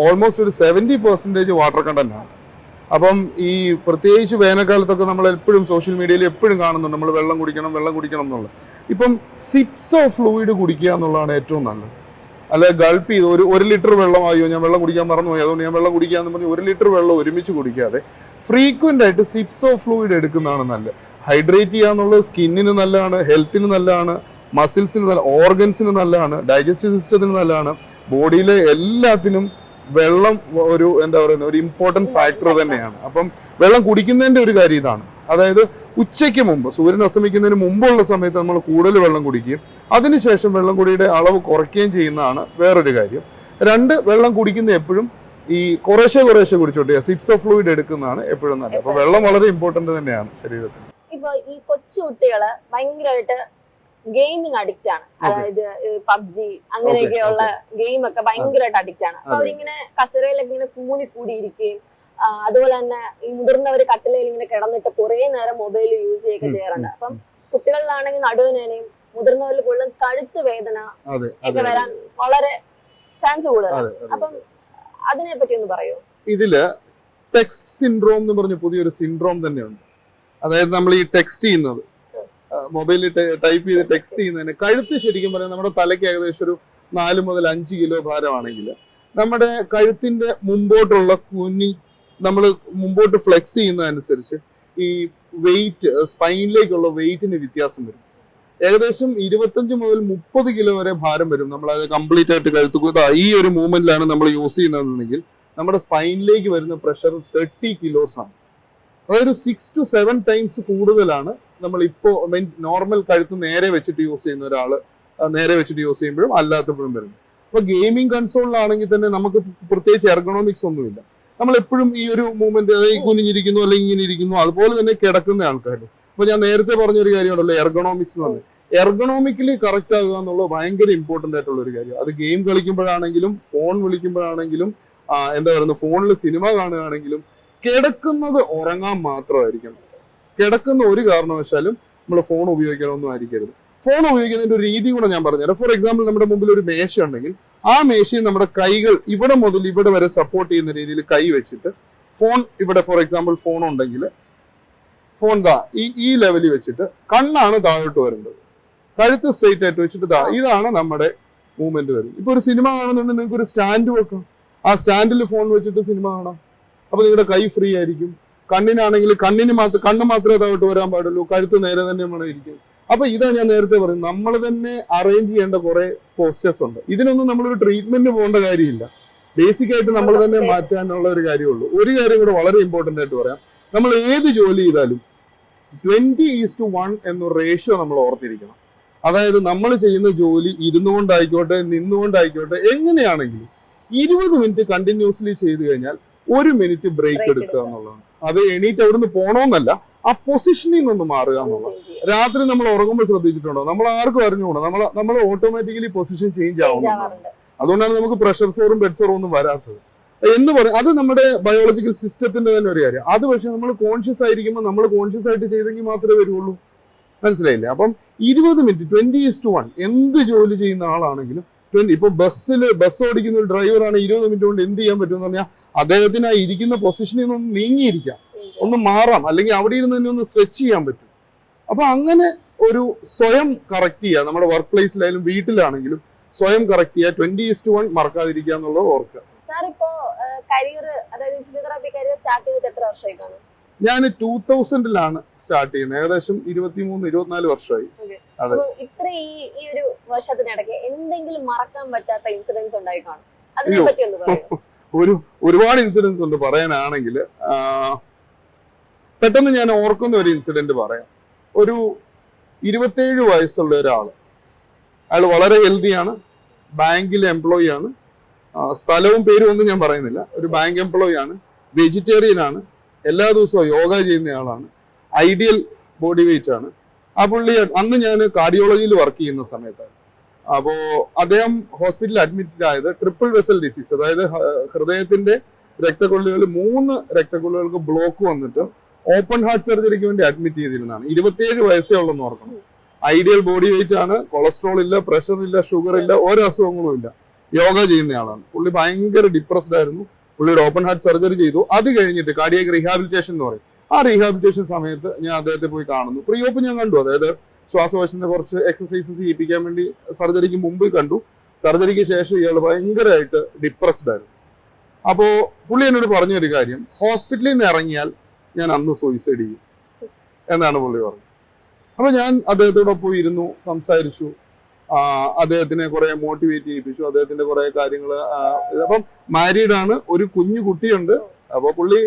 [SPEAKER 2] ഓൾമോസ്റ്റ് ഒരു 70% വാട്ടർ കണ്ടന്റ് ആണ്. അപ്പം ഈ പ്രത്യേകിച്ച് വേനൽക്കാലത്തൊക്കെ നമ്മൾ എപ്പോഴും സോഷ്യൽ മീഡിയയിൽ എപ്പോഴും കാണുന്നുണ്ട് നമ്മൾ വെള്ളം കുടിക്കണം എന്നുള്ളത്. ഇപ്പം സിപ്സ് ഓഫ് ഫ്ലൂയിഡ് കുടിക്കുക എന്നുള്ളതാണ് ഏറ്റവും നല്ലത്. അല്ലെ ഗൾപ്പ് ചെയ്ത് ഒരു ലിറ്റർ വെള്ളമായോ ഞാൻ വെള്ളം കുടിക്കാൻ മറന്നുപോയി അതുകൊണ്ട് ഞാൻ വെള്ളം കുടിക്കാന്ന് പറഞ്ഞ് 1 ലിറ്റർ വെള്ളം ഒരുമിച്ച് കുടിക്കാതെ ഫ്രീക്വന്റ് ആയിട്ട് സിപ്സ് ഓഫ് ഫ്ലൂയിഡ് എടുക്കുന്നതാണ് നല്ലത്. ഹൈഡ്രേറ്റ് ചെയ്യുക എന്നുള്ളത് സ്കിന്നിന് നല്ലതാണ്, ഹെൽത്തിന് നല്ലതാണ്, മസിൽസിന് നല്ല, ഓർഗൻസിന് നല്ലതാണ്, ഡൈജസ്റ്റീവ് സിസ്റ്റത്തിന് നല്ലതാണ്, ബോഡിയിലെ എല്ലാത്തിനും വെള്ളം ഒരു എന്താ പറയുന്നത് ഒരു ഇമ്പോർട്ടൻറ്റ് ഫാക്ടർ തന്നെയാണ്. അപ്പം വെള്ളം കുടിക്കുന്നതിൻ്റെ ഒരു കാര്യം ഇതാണ്. അതായത് ഉച്ചയ്ക്ക് മുമ്പ് സൂര്യൻ അസ്തമിക്കുന്നതിന് മുമ്പുള്ള സമയത്ത് നമ്മൾ കൂടുതൽ വെള്ളം കുടിക്കുകയും അതിനുശേഷം വെള്ളം കുടിയുടെ അളവ് കുറയ്ക്കുകയും ചെയ്യുന്നതാണ് വേറൊരു കാര്യം. 2, വെള്ളം കുടിക്കുന്ന എപ്പോഴും ഈ കുറേശ്ശെ കുടിച്ചോട്ടെ സിപ്സ് ഓഫ് ഫ്ലൂയിഡ് എടുക്കുന്നതാണ് എപ്പോഴും നല്ലത്. അപ്പൊ വെള്ളം വളരെ ഇമ്പോർട്ടന്റ് തന്നെയാണ് ശരീരത്തിന്.
[SPEAKER 1] ഇപ്പൊ ഈ കൊച്ചു കുട്ടികള് ഭയങ്കരമായിട്ട് ഗെയിമിങ് അഡിക്റ്റ് ആണ്. അതായത് പബ്ജി അങ്ങനെയൊക്കെയുള്ള ഗെയിം ഒക്കെ ഭയങ്കരമായിട്ട് അഡിക്റ്റ് ആണ്. അപ്പൊ അവരിങ്ങനെ കസേരയിലൊക്കെ ഇങ്ങനെ കൂടിയിരിക്കുകയും അതുപോലെ തന്നെ ഈ മുതിർന്നവര് കട്ടിലയിൽ ഇങ്ങനെ കിടന്നിട്ട് കുറെ നേരം മൊബൈൽ യൂസ് ചെയ്യുകയൊക്കെ ചെയ്യാറുണ്ട്. അപ്പം കുട്ടികളിലാണെങ്കിൽ നടുവേദനയും മുതിർന്നവരിൽ കൂടുതലും കഴുത്ത് വേദന ഒക്കെ വരാൻ വളരെ ചാൻസ് കൂടുതലാണ്. അപ്പം അതിനെ പറ്റി ഒന്ന് പറയൂ.
[SPEAKER 2] ഇതില് ടെക്സ്റ്റ് സിൻഡ്രോം എന്ന് പറഞ്ഞ പുതിയൊരു സിൻഡ്രോം തന്നെയുണ്ട്. അതായത് നമ്മൾ ഈ ടെക്സ്റ്റ് ചെയ്യുന്നത് മൊബൈലിൽ ടൈപ്പ് ചെയ്ത് ടെക്സ്റ്റ് ചെയ്യുന്നതിന് കഴുത്ത് ശരിക്കും പറയാം നമ്മുടെ തലയ്ക്ക് ഏകദേശം ഒരു 4 മുതൽ 5 കിലോ ഭാരമാണെങ്കിൽ നമ്മുടെ കഴുത്തിന്റെ മുമ്പോട്ടുള്ള കുഞ്ഞി നമ്മൾ മുമ്പോട്ട് ഫ്ലെക്സ് ചെയ്യുന്നതനുസരിച്ച് ഈ വെയിറ്റ് സ്പൈനിലേക്കുള്ള വെയിറ്റിന് വ്യത്യാസം വരും. ഏകദേശം 25 മുതൽ 30 കിലോ വരെ ഭാരം വരും. നമ്മൾ അത് കംപ്ലീറ്റ് ആയിട്ട് കഴുത്ത് ഈ ഒരു മൂവ്മെന്റിലാണ് നമ്മൾ യൂസ് ചെയ്യുന്നതെന്നുണ്ടെങ്കിൽ നമ്മുടെ സ്പൈനിലേക്ക് വരുന്ന പ്രഷർ 30 കിലോസ് ആണ്. അതായത് 6 to 7 ടൈംസ് കൂടുതലാണ് നമ്മൾ ഇപ്പോ മീൻസ് നോർമൽ കഴുത്ത് നേരെ വെച്ചിട്ട് യൂസ് ചെയ്യുന്ന ഒരാള് നേരെ വെച്ചിട്ട് യൂസ് ചെയ്യുമ്പോഴും അല്ലാത്തപ്പോഴും വരുന്നത്. അപ്പൊ ഗെയിമിംഗ് കൺസോളിലാണെങ്കിൽ തന്നെ നമുക്ക് പ്രത്യേകിച്ച് എർഗണോമിക്സ് ഒന്നുമില്ല. നമ്മൾ എപ്പോഴും ഈ ഒരു മൂവ്മെന്റ്, അതായത് കുനിഞ്ഞിരിക്കുന്നു അല്ലെങ്കിൽ ഇങ്ങനെ ഇരിക്കുന്നു, അതുപോലെ തന്നെ കിടക്കുന്ന ആൾക്കാർ. അപ്പൊ ഞാൻ നേരത്തെ പറഞ്ഞൊരു കാര്യമുണ്ടല്ലോ എർഗണോമിക്സ് എന്ന് പറഞ്ഞത്, എർഗണോമിക്കലി കറക്റ്റ് ആകുക എന്നുള്ളത് ഭയങ്കര ഇമ്പോർട്ടന്റ് ആയിട്ടുള്ള ഒരു കാര്യം. അത് ഗെയിം കളിക്കുമ്പോഴാണെങ്കിലും ഫോൺ വിളിക്കുമ്പോഴാണെങ്കിലും എന്താ പറയുന്നത് ഫോണിൽ സിനിമ കാണുകയാണെങ്കിലും കിടക്കുന്നത് ഉറങ്ങാൻ മാത്രമായിരിക്കണം. കിടക്കുന്ന ഒരു കാരണവശാലും നമ്മൾ ഫോൺ ഉപയോഗിക്കണമെന്നും ആയിരിക്കരുത്. ഫോൺ ഉപയോഗിക്കുന്നതിന്റെ ഒരു രീതി കൂടെ ഞാൻ പറഞ്ഞുതരാം. ഫോർ എക്സാമ്പിൾ, നമ്മുടെ മുമ്പിൽ ഒരു മേശ ഉണ്ടെങ്കിൽ ആ മേശയിൽ നമ്മുടെ കൈകൾ ഇവിടെ മുതൽ ഇവിടെ വരെ സപ്പോർട്ട് ചെയ്യുന്ന രീതിയിൽ കൈ വെച്ചിട്ട് ഫോൺ ഇവിടെ, ഫോർ എക്സാമ്പിൾ ഫോൺ ഉണ്ടെങ്കിൽ ഫോൺ ഈ ലെവലിൽ വെച്ചിട്ട് കണ്ണാണ് താഴോട്ട് വരേണ്ടത്, കഴുത്ത് സ്ട്രെയിറ്റ് ആയിട്ട് വെച്ചിട്ട് ഇതാണ് നമ്മുടെ മൂവ്മെന്റ് വരുന്നത്. ഇപ്പൊ ഒരു സിനിമ കാണുന്നുണ്ടെങ്കിൽ നിങ്ങൾക്ക് ഒരു സ്റ്റാൻഡ് വെക്കാം, ആ സ്റ്റാൻഡിൽ ഫോൺ വെച്ചിട്ട് സിനിമ കാണാം. അപ്പൊ നിങ്ങളുടെ കൈ ഫ്രീ ആയിരിക്കും. കണ്ണിനാണെങ്കിൽ കണ്ണ് മാത്രമേ താഴോട്ട് വരാൻ പാടുള്ളൂ, കഴുത്ത് നേരെ തന്നെ വേണം ഇരിക്കും. അപ്പൊ ഇതാ ഞാൻ നേരത്തെ പറയുന്നത്, നമ്മൾ തന്നെ അറേഞ്ച് ചെയ്യേണ്ട കുറെ പോസ്റ്റേഴ്സ് ഉണ്ട്. ഇതിനൊന്നും നമ്മളൊരു ട്രീറ്റ്മെന്റ് പോകേണ്ട കാര്യമില്ല. ബേസിക് ആയിട്ട് നമ്മൾ തന്നെ മാറ്റാനുള്ള ഒരു കാര്യമുള്ളൂ. ഒരു കാര്യം കൂടെ വളരെ ഇമ്പോർട്ടന്റ് ആയിട്ട് പറയാം, നമ്മൾ ഏത് ജോലി ചെയ്താലും 20:1 എന്നൊരു റേഷ്യോ നമ്മൾ ഓർത്തിരിക്കണം. അതായത് നമ്മൾ ചെയ്യുന്ന ജോലി ഇരുന്നുകൊണ്ടായിക്കോട്ടെ നിന്നുകൊണ്ടായിക്കോട്ടെ എങ്ങനെയാണെങ്കിലും 20 മിനിറ്റ് കണ്ടിന്യൂസ്ലി ചെയ്തു കഴിഞ്ഞാൽ 1 മിനിറ്റ് ബ്രേക്ക് എടുക്കുക എന്നുള്ളതാണ്. അത് എണീറ്റ് അവിടുന്ന് പോണോന്നല്ല, ആ പൊസിഷനിൽ നിന്ന് മാറുക എന്നുള്ളത്. രാത്രി നമ്മൾ ഉറങ്ങുമ്പോൾ ശ്രദ്ധിച്ചിട്ടുണ്ടോ, നമ്മൾ ആർക്കും അറിഞ്ഞുകൂടാ, നമ്മൾ ഓട്ടോമാറ്റിക്കലി പൊസിഷൻ ചേഞ്ച് ആവുന്നുണ്ട്. അതുകൊണ്ടാണ് നമുക്ക് പ്രഷർ സോറും ബെഡ് സോറും ഒന്നും വരാത്തത് എന്ന് പറയും. അത് നമ്മുടെ ബയോളജിക്കൽ സിസ്റ്റത്തിന്റെ തന്നെ ഒരു കാര്യം. അത് പക്ഷെ നമ്മൾ കോൺഷ്യസ് ആയിരിക്കുമ്പോൾ നമ്മൾ കോൺഷ്യസ് ആയിട്ട് ചെയ്തെങ്കിൽ മാത്രമേ വരുള്ളൂ. മനസ്സിലായില്ലേ? അപ്പം 20 മിനിറ്റ് 20:1 എന്ത് ജോലി ചെയ്യുന്ന ആളാണെങ്കിലും ഇപ്പൊ ബസ് ഓടിക്കുന്ന ഒരു ഡ്രൈവറാണ് 20 മിനിറ്റ് കൊണ്ട് എന്ത് ചെയ്യാൻ പറ്റും എന്ന് പറഞ്ഞാൽ അദ്ദേഹത്തിന് ആ ഇരിക്കുന്ന പൊസിഷനിൽ നിന്ന് നീങ്ങിയിരിക്കാം, ഒന്ന് മാറാം, അല്ലെങ്കിൽ അവിടെ ഇരുന്ന് തന്നെ ഒന്ന് സ്ട്രെച്ച് ചെയ്യാൻ പറ്റും. അപ്പൊ അങ്ങനെ ഒരു സ്വയം കറക്റ്റ് ചെയ്യുക, നമ്മുടെ വർക്ക് പ്ലേസിലായാലും വീട്ടിലാണെങ്കിലും സ്വയം കറക്റ്റ് ചെയ്യുക. 20:1 മറക്കാതിരിക്കുക എന്നുള്ളത് ഓർക്കുക.
[SPEAKER 1] സാർ ഇപ്പോ കരിയർ, അതായത് ഫിസിയോതെറാപ്പി കരിയർ സ്റ്റാർട്ട് ചെയ്തിട്ട് എത്ര വർഷമായി കാണും?
[SPEAKER 2] ഞാൻ 2000-ലാണ് സ്റ്റാർട്ട് ചെയ്യുന്നത്. ഏകദേശം 23-24 വർഷമായി. അതെ.
[SPEAKER 1] ഇത്ര ഈ ഒരു വർഷത്തിനിടയ്ക്ക് എന്തെങ്കിലും മറക്കാൻ പറ്റാത്ത ഇൻസിഡൻസ് ഉണ്ടായി കാണും, അതിനെ പറ്റി ഒന്ന് പറയോ?
[SPEAKER 2] ഒരുപാട് ഇൻസിഡൻസ് ഉണ്ട് പറയാനാണെങ്കിൽ. പെട്ടെന്ന് ഞാൻ ഓർക്കുന്ന ഒരു ഇൻസിഡന്റ് പറയാം. ഒരു 27 വയസ്സുള്ള ഒരാള്, അയാൾ വളരെ ഹെൽത്തിയാണ്, ബാങ്കിലെ എംപ്ലോയി ആണ്, സ്ഥലവും പേരും ഒന്നും ഞാൻ പറയുന്നില്ല, ഒരു ബാങ്ക് എംപ്ലോയി ആണ്, വെജിറ്റേറിയൻ ആണ്, എല്ലാ ദിവസവും യോഗ ചെയ്യുന്ന ആളാണ്, ഐഡിയൽ ബോഡി വെയിറ്റ് ആണ്. ആ പുള്ളി അന്ന് ഞാൻ കാർഡിയോളജിയിൽ വർക്ക് ചെയ്യുന്ന സമയത്താണ്. അപ്പോ അദ്ദേഹം ഹോസ്പിറ്റലിൽ അഡ്മിറ്റഡ് ആയത് ട്രിപ്പിൾ വെസൽ ഡിസീസ്, അതായത് ഹൃദയത്തിന്റെ രക്തക്കൊള്ളികൾ 3 രക്തക്കൊള്ളികൾക്ക് ബ്ലോക്ക് വന്നിട്ട് ഓപ്പൺ ഹാർട്ട് സർജറിക്ക് വേണ്ടി അഡ്മിറ്റ് ചെയ്തിരുന്നതാണ്. 27 വയസ്സേ ഉള്ളെന്ന് ഓർക്കണം. ഐഡിയൽ ബോഡി വെയിറ്റ് ആണ്, കൊളസ്ട്രോൾ ഇല്ല, പ്രഷർ ഇല്ല, ഷുഗർ ഇല്ല, ഒരു അസുഖങ്ങളും ഇല്ല, യോഗ ചെയ്യുന്ന ആളാണ്. പുള്ളി ഭയങ്കര ഡിപ്രസ്ഡ് ആയിരുന്നു. പുള്ളിയുടെ ഓപ്പൺ ഹാർട്ട് സർജറി ചെയ്തു. അത് കഴിഞ്ഞിട്ട് കാർഡിയാക് റീഹാബിലിറ്റേഷൻ എന്ന് പറയും, ആ റീഹാബിലിറ്റേഷൻ സമയത്ത് ഞാൻ അദ്ദേഹത്തെ പോയി കാണുന്നു. പ്രീ ഓപ്പ് ഞാൻ കണ്ടു, അതായത് ശ്വാസകോശത്തിന്റെ കുറച്ച് എക്സസൈസസ് ചെയ്യിപ്പിക്കാൻ വേണ്ടി സർജറിക്ക് മുമ്പ് കണ്ടു. സർജറിക്ക് ശേഷം ഇയാൾ ഭയങ്കരമായിട്ട് ഡിപ്രസ്ഡ് ആയിരുന്നു. അപ്പോ പുള്ളി എന്നോട് പറഞ്ഞൊരു കാര്യം, ഹോസ്പിറ്റലിൽ നിന്ന് ഇറങ്ങിയാൽ ഞാൻ അന്ന് സൂയിസൈഡ് ചെയ്യും എന്നാണ് പുള്ളി പറഞ്ഞത്. അപ്പൊ ഞാൻ അദ്ദേഹത്തോടൊപ്പം ഇരുന്നു, സംസാരിച്ചു, അദ്ദേഹത്തിനെ കുറെ മോട്ടിവേറ്റ് ചെയ്യിപ്പിച്ചു, അദ്ദേഹത്തിന്റെ കുറെ കാര്യങ്ങള്. അപ്പം മാരീഡ് ആണ്, ഒരു കുഞ്ഞു കുട്ടിയുണ്ട്. അപ്പൊ പുള്ളി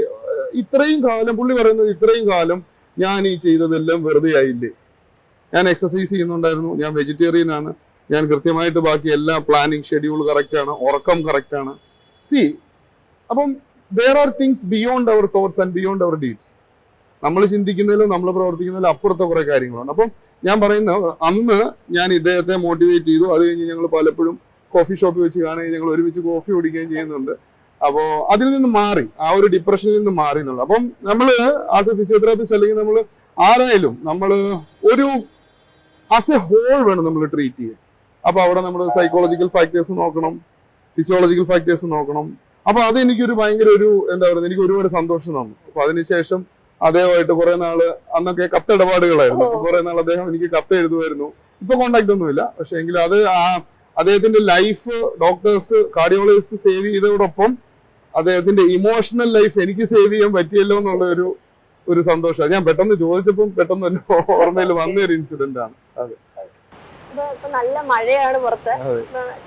[SPEAKER 2] പറയുന്നത് ഇത്രയും കാലം ഞാൻ ഈ ചെയ്തതെല്ലാം വെറുതെ ആയില്ലേ, ഞാൻ എക്സസൈസ് ചെയ്യുന്നുണ്ടായിരുന്നു, ഞാൻ വെജിറ്റേറിയൻ ആണ്, ഞാൻ കൃത്യമായിട്ട് ബാക്കി എല്ലാ പ്ലാനിങ് ഷെഡ്യൂൾ കറക്റ്റ് ആണ്, ഉറക്കം കറക്റ്റ് ആണ്. അപ്പം there are things beyond our thoughts and beyond our deeds. നമ്മൾ ചിന്തിക്കുന്നതിലും നമ്മൾ പ്രവർത്തിക്കുന്നതിലും അപ്പുറത്തെ കുറെ കാര്യങ്ങളാണ്. അപ്പം ഞാൻ പറയുന്ന അന്ന് ഞാൻ ഇദ്ദേഹത്തെ മോട്ടിവേറ്റ് ചെയ്തു. അത് കഴിഞ്ഞ് ഞങ്ങൾ പലപ്പോഴും കോഫി ഷോപ്പിൽ വെച്ച് കാണുകയും ഞങ്ങൾ ഒരുമിച്ച് കോഫി കുടിക്കുകയും ചെയ്യുന്നുണ്ട്. അപ്പോൾ അതിൽ നിന്ന് മാറി, ആ ഒരു ഡിപ്രഷനിൽ നിന്ന് മാറി എന്നുള്ളത്. അപ്പം നമ്മൾ ആസ് എ ഫിസിയോതെറാപ്പിസ്റ്റ് അല്ലെങ്കിൽ നമ്മൾ ആരായാലും നമ്മൾ ഒരു ആസ് എ ഹോൾ വേണം നമ്മൾ ട്രീറ്റ് ചെയ്യാൻ. അപ്പൊ അവിടെ നമ്മൾ സൈക്കോളജിക്കൽ ഫാക്ടേഴ്സ് നോക്കണം, ഫിസിയോളജിക്കൽ ഫാക്ടേഴ്സ് നോക്കണം. അപ്പൊ അത് എനിക്കൊരു ഭയങ്കര എന്താ പറയുക, എനിക്ക് ഒരുപാട് സന്തോഷം തന്നു. അപ്പൊ അതിനുശേഷം അദ്ദേഹമായിട്ട് കുറെ നാള്, അന്നൊക്കെ കത്തിടപാടുകളായിരുന്നു, കുറെ നാൾ അദ്ദേഹം എനിക്ക് കത്ത് എഴുതുമായിരുന്നു. ഇപ്പൊ കോണ്ടാക്ട് ഒന്നുമില്ല, പക്ഷെ എങ്കിലും അത് അദ്ദേഹത്തിന്റെ ലൈഫ് ഡോക്ടേഴ്സ് കാർഡിയോളജിസ്റ്റ് സേവ് ചെയ്തതോടൊപ്പം അദ്ദേഹത്തിന്റെ ഇമോഷണൽ ലൈഫ് എനിക്ക് സേവ് ചെയ്യാൻ പറ്റിയല്ലോ എന്നുള്ള ഒരു സന്തോഷം. ഞാൻ പെട്ടെന്ന് ചോദിച്ചപ്പം പെട്ടെന്ന് ഒരു ഓർമ്മയിൽ വന്ന ഒരു ഇൻസിഡന്റ് ആണ്. അതെ.
[SPEAKER 1] ഇപ്പൊ നല്ല മഴയാണ് പുറത്ത്.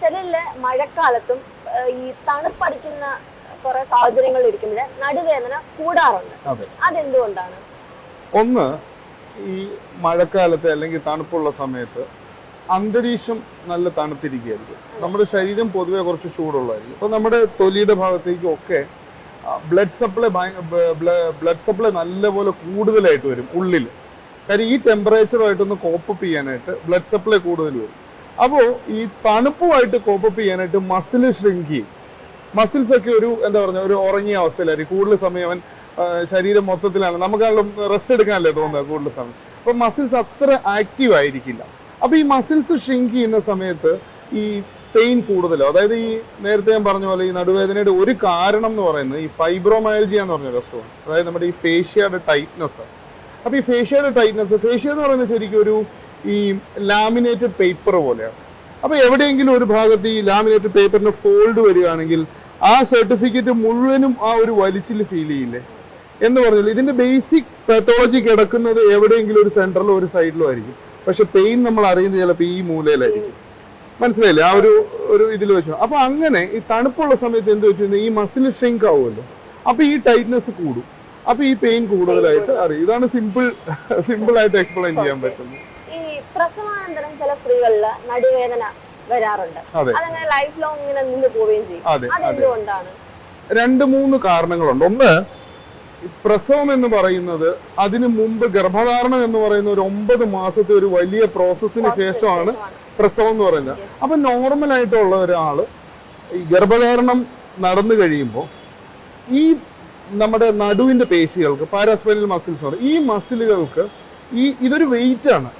[SPEAKER 1] ചില മഴക്കാലത്തും ഈ തണുപ്പടിക്കുന്ന കുറെ സാഹചര്യങ്ങളിൽ ഇരിക്കുമ്പോൾ നടുവേദന കൂടാറുണ്ട്. അതെന്തുകൊണ്ടാണ്?
[SPEAKER 2] ഒന്ന്,
[SPEAKER 3] ഈ മഴക്കാലത്ത് അല്ലെങ്കിൽ തണുപ്പുള്ള സമയത്ത് അന്തരീക്ഷം നല്ല തണുത്തിരിക്കുകയായിരിക്കും. നമ്മുടെ ശരീരം പൊതുവെ കുറച്ച് ചൂടുള്ളതായിരിക്കും. അപ്പോൾ നമ്മുടെ തൊലിയുടെ ഭാഗത്തേക്കൊക്കെ ബ്ലഡ് സപ്ലൈ നല്ലപോലെ കൂടുതലായിട്ട് വരും ഉള്ളിൽ. കാര്യം ഈ ടെമ്പറേച്ചറുമായിട്ടൊന്ന് കോപ്പപ്പ് ചെയ്യാനായിട്ട് ബ്ലഡ് സപ്ലൈ കൂടുതൽ വരും. അപ്പോൾ ഈ തണുപ്പുമായിട്ട് കോപ്പപ്പ് ചെയ്യാനായിട്ട് മസിൽ ഷ്രിങ്ക് ചെയ്യും. മസിൽസ് ഒക്കെ ഒരു എന്താ പറയുക, ഒരു ഉറങ്ങിയ അവസ്ഥയിലായിരിക്കും. കൂടുതൽ സമയം അവൻ ശരീരം മൊത്തത്തിലാണ്, നമുക്കാണെങ്കിലും റെസ്റ്റ് എടുക്കാനല്ലേ തോന്നുക കൂടുതൽ സമയം. അപ്പോൾ മസിൽസ് അത്ര ആക്റ്റീവ് ആയിരിക്കില്ല. അപ്പോൾ ഈ മസിൽസ് ഷ്രിങ്ക് ചെയ്യുന്ന സമയത്ത് ഈ പെയിൻ കൂടുതലോ, അതായത് ഈ നേരത്തെ ഞാൻ പറഞ്ഞ പോലെ ഈ നടുവേദനയുടെ ഒരു കാരണം എന്ന് പറയുന്നത് ഈ ഫൈബ്രോമയൽജിയ എന്ന് പറഞ്ഞ അസുഖമാണ്. അതായത് നമ്മുടെ ഈ ഫേഷ്യയുടെ ടൈറ്റ്നസ്. അപ്പോൾ ഈ ഫേഷ്യയുടെ ടൈറ്റ്നസ്, ഫേഷ്യ എന്ന് പറയുന്നത് ശരിക്കും ഒരു ഈ ലാമിനേറ്റഡ് പേപ്പർ പോലെയാണ്. അപ്പോൾ എവിടെയെങ്കിലും ഒരു ഭാഗത്ത് ഈ ലാമിനേറ്റഡ് പേപ്പറിന് ഫോൾഡ് വരികയാണെങ്കിൽ ആ സർട്ടിഫിക്കറ്റ് മുഴുവനും ആ ഒരു വലിച്ചിൽ ഫീൽ ചെയ്യില്ലേ എന്ന് പറഞ്ഞാൽ ഇതിന്റെ ബേസിക് പാത്തോളജി കിടക്കുന്നത് എവിടെയെങ്കിലും ഒരു സെൻറ്ററിലോ ഒരു സൈഡിലോ ആയിരിക്കും. പക്ഷെ പെയിൻ നമ്മൾ അറിയുന്നത് ചിലപ്പോൾ ഈ മൂലയിലായിരിക്കും. മനസ്സിലായില്ലേ? ആ ഒരു ഇതിൽ വെച്ചു. അപ്പൊ അങ്ങനെ ഈ തണുപ്പുള്ള സമയത്ത് എന്ത് വെച്ചാൽ ഈ മസിൽ ഷ്രിങ്ക് ആവുമല്ലോ, അപ്പൊ ഈ ടൈറ്റ്നസ് കൂടും, അപ്പൊ ഈ പെയിൻ കൂടുതലായിട്ട് അറിയും. ഇതാണ് സിമ്പിൾ ആയിട്ട് എക്സ്പ്ലെയിൻ ചെയ്യാൻ പറ്റുന്നത്.
[SPEAKER 1] ഈ പ്രസവാനന്തരം ചില സ്ത്രീകളില് നടുവേദന വരാറുണ്ട്. അതങ്ങനെ ലൈഫ് ലോങ് ഇങ്ങനെ നിന്ന് പോവുകയും ചെയ്യും. അതെന്തുകൊണ്ടാണ്? 2-3
[SPEAKER 3] കാരണങ്ങളുണ്ട്. ഒന്ന്, പ്രസവം എന്ന് പറയുന്നത് അതിനു മുമ്പ് ഗർഭധാരണം എന്ന് പറയുന്ന ഒരു 9 മാസത്തെ ഒരു വലിയ പ്രോസസ്സിന് ശേഷമാണ് പ്രസവം എന്ന് പറയുന്നത്. അപ്പൊ നോർമൽ ആയിട്ടുള്ള ഒരാള് ഈ ഗർഭധാരണം നടന്നു കഴിയുമ്പോൾ ഈ നമ്മുടെ നടുവിന്റെ പേശികൾക്ക്, പാരാസ്പൈനൽ മസിൽസ് പറയും, ഈ മസിലുകൾക്ക് ഇതൊരു വെയിറ്റ് ആണ്.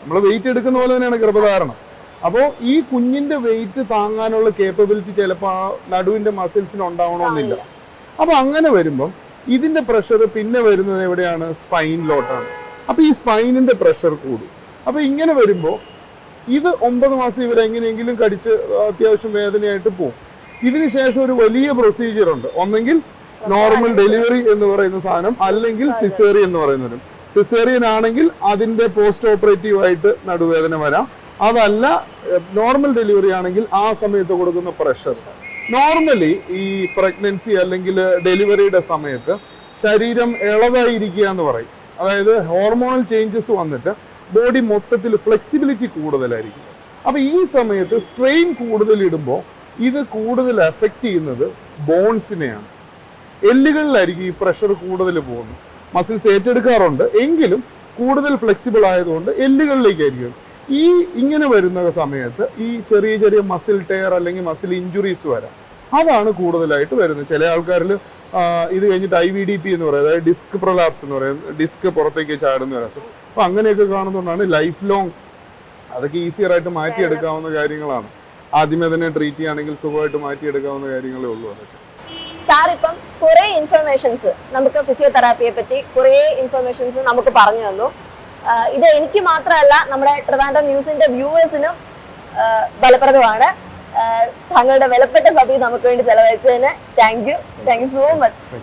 [SPEAKER 3] നമ്മൾ വെയിറ്റ് എടുക്കുന്ന പോലെ തന്നെയാണ് ഗർഭധാരണം. അപ്പോൾ ഈ കുഞ്ഞിന്റെ വെയിറ്റ് താങ്ങാനുള്ള കേപ്പബിലിറ്റി ചിലപ്പോൾ ആ നടുവിന്റെ മസിൽസിന് ഉണ്ടാവണമെന്നില്ല. അപ്പൊ അങ്ങനെ വരുമ്പം ഇതിന്റെ പ്രഷർ പിന്നെ വരുന്നത് എവിടെയാണ്? സ്പൈനിലോട്ടാണ്. അപ്പൊ ഈ സ്പൈനിന്റെ പ്രഷർ കൂടും. അപ്പൊ ഇങ്ങനെ വരുമ്പോൾ ഇത് 9 മാസം ഇവരെങ്ങനെയെങ്കിലും കടിച്ച് അത്യാവശ്യം വേദനയായിട്ട് പോകും. ഇതിന് ശേഷം ഒരു വലിയ പ്രൊസീജിയർ ഉണ്ട്. ഒന്നെങ്കിൽ നോർമൽ ഡെലിവറി എന്ന് പറയുന്ന സാധനം, അല്ലെങ്കിൽ സിസേറിയൻ എന്ന് പറയുന്നത്. സിസേറിയൻ ആണെങ്കിൽ അതിന്റെ പോസ്റ്റ് ഓപ്പറേറ്റീവ് ആയിട്ട് നടുവേദന വരാം. അതല്ല നോർമൽ ഡെലിവറി ആണെങ്കിൽ ആ സമയത്ത് കൊടുക്കുന്ന പ്രഷർ. നോർമലി ഈ പ്രഗ്നൻസി അല്ലെങ്കിൽ ഡെലിവറിയുടെ സമയത്ത് ശരീരം ഇളവായിരിക്കുക എന്ന് പറയും. അതായത് ഹോർമോണൽ ചേഞ്ചസ് വന്നിട്ട് ബോഡി മൊത്തത്തിൽ ഫ്ലെക്സിബിലിറ്റി കൂടുതലായിരിക്കും. അപ്പൊ ഈ സമയത്ത് സ്ട്രെയിൻ കൂടുതൽ ഇടുമ്പോൾ ഇത് കൂടുതൽ എഫക്റ്റ് ചെയ്യുന്നത് ബോൺസിനെയാണ്. എല്ലുകളിലായിരിക്കും ഈ പ്രഷർ കൂടുതൽ പോകുന്നത്. മസിൽസ് ഏറ്റെടുക്കാറുണ്ട്, എങ്കിലും കൂടുതൽ ഫ്ലെക്സിബിൾ ആയതുകൊണ്ട് എല്ലുകളിലേക്കായിരിക്കും. ഇങ്ങനെ വരുന്ന സമയത്ത് ഈ ചെറിയ ചെറിയ മസിൽ ടയർ അല്ലെങ്കിൽ മസിൽ ഇഞ്ചുറീസ് വരാം. അതാണ് കൂടുതലായിട്ട് വരുന്നത്. ചില ആൾക്കാരിൽ ഇത് കഴിഞ്ഞിട്ട് IVDP എന്ന് പറയുന്നത്, അതായത് ഡിസ്ക് പ്രൊലാപ്സ് എന്ന് പറയുന്നത്, ഡിസ്ക് പുറത്തേക്ക് ചാടുന്ന ഒരു അസുഖം. അപ്പൊ അങ്ങനെയൊക്കെ കാണുന്നതുകൊണ്ടാണ് ലൈഫ് ലോങ് അതൊക്കെ ഈസിയർ ആയിട്ട് മാറ്റിയെടുക്കാവുന്ന കാര്യങ്ങളാണ്. ആദ്യമേ തന്നെ ട്രീറ്റ് ചെയ്യുകയാണെങ്കിൽ സുഖമായിട്ട് മാറ്റിയെടുക്കാവുന്ന കാര്യങ്ങളേ ഉള്ളൂ. അതൊക്കെ
[SPEAKER 1] സാർ ഇപ്പം കുറെ ഇൻഫർമേഷൻസ് നമുക്ക് ഫിസിയോതെറാപ്പിയെ പറ്റി കുറെ ഇൻഫർമേഷൻസ് നമുക്ക് പറഞ്ഞു തന്നു. ഇത് എനിക്ക് മാത്രമല്ല, നമ്മുടെ ട്രിവാൻഡ്രം ന്യൂസിന്റെ വ്യൂവേഴ്സിനും ഫലപ്രദമാണ്. താങ്കളുടെ വിലപ്പെട്ട സമയം നമുക്ക് വേണ്ടി ചെലവഴിച്ചതിന് താങ്ക് യു സോ മച്ച്.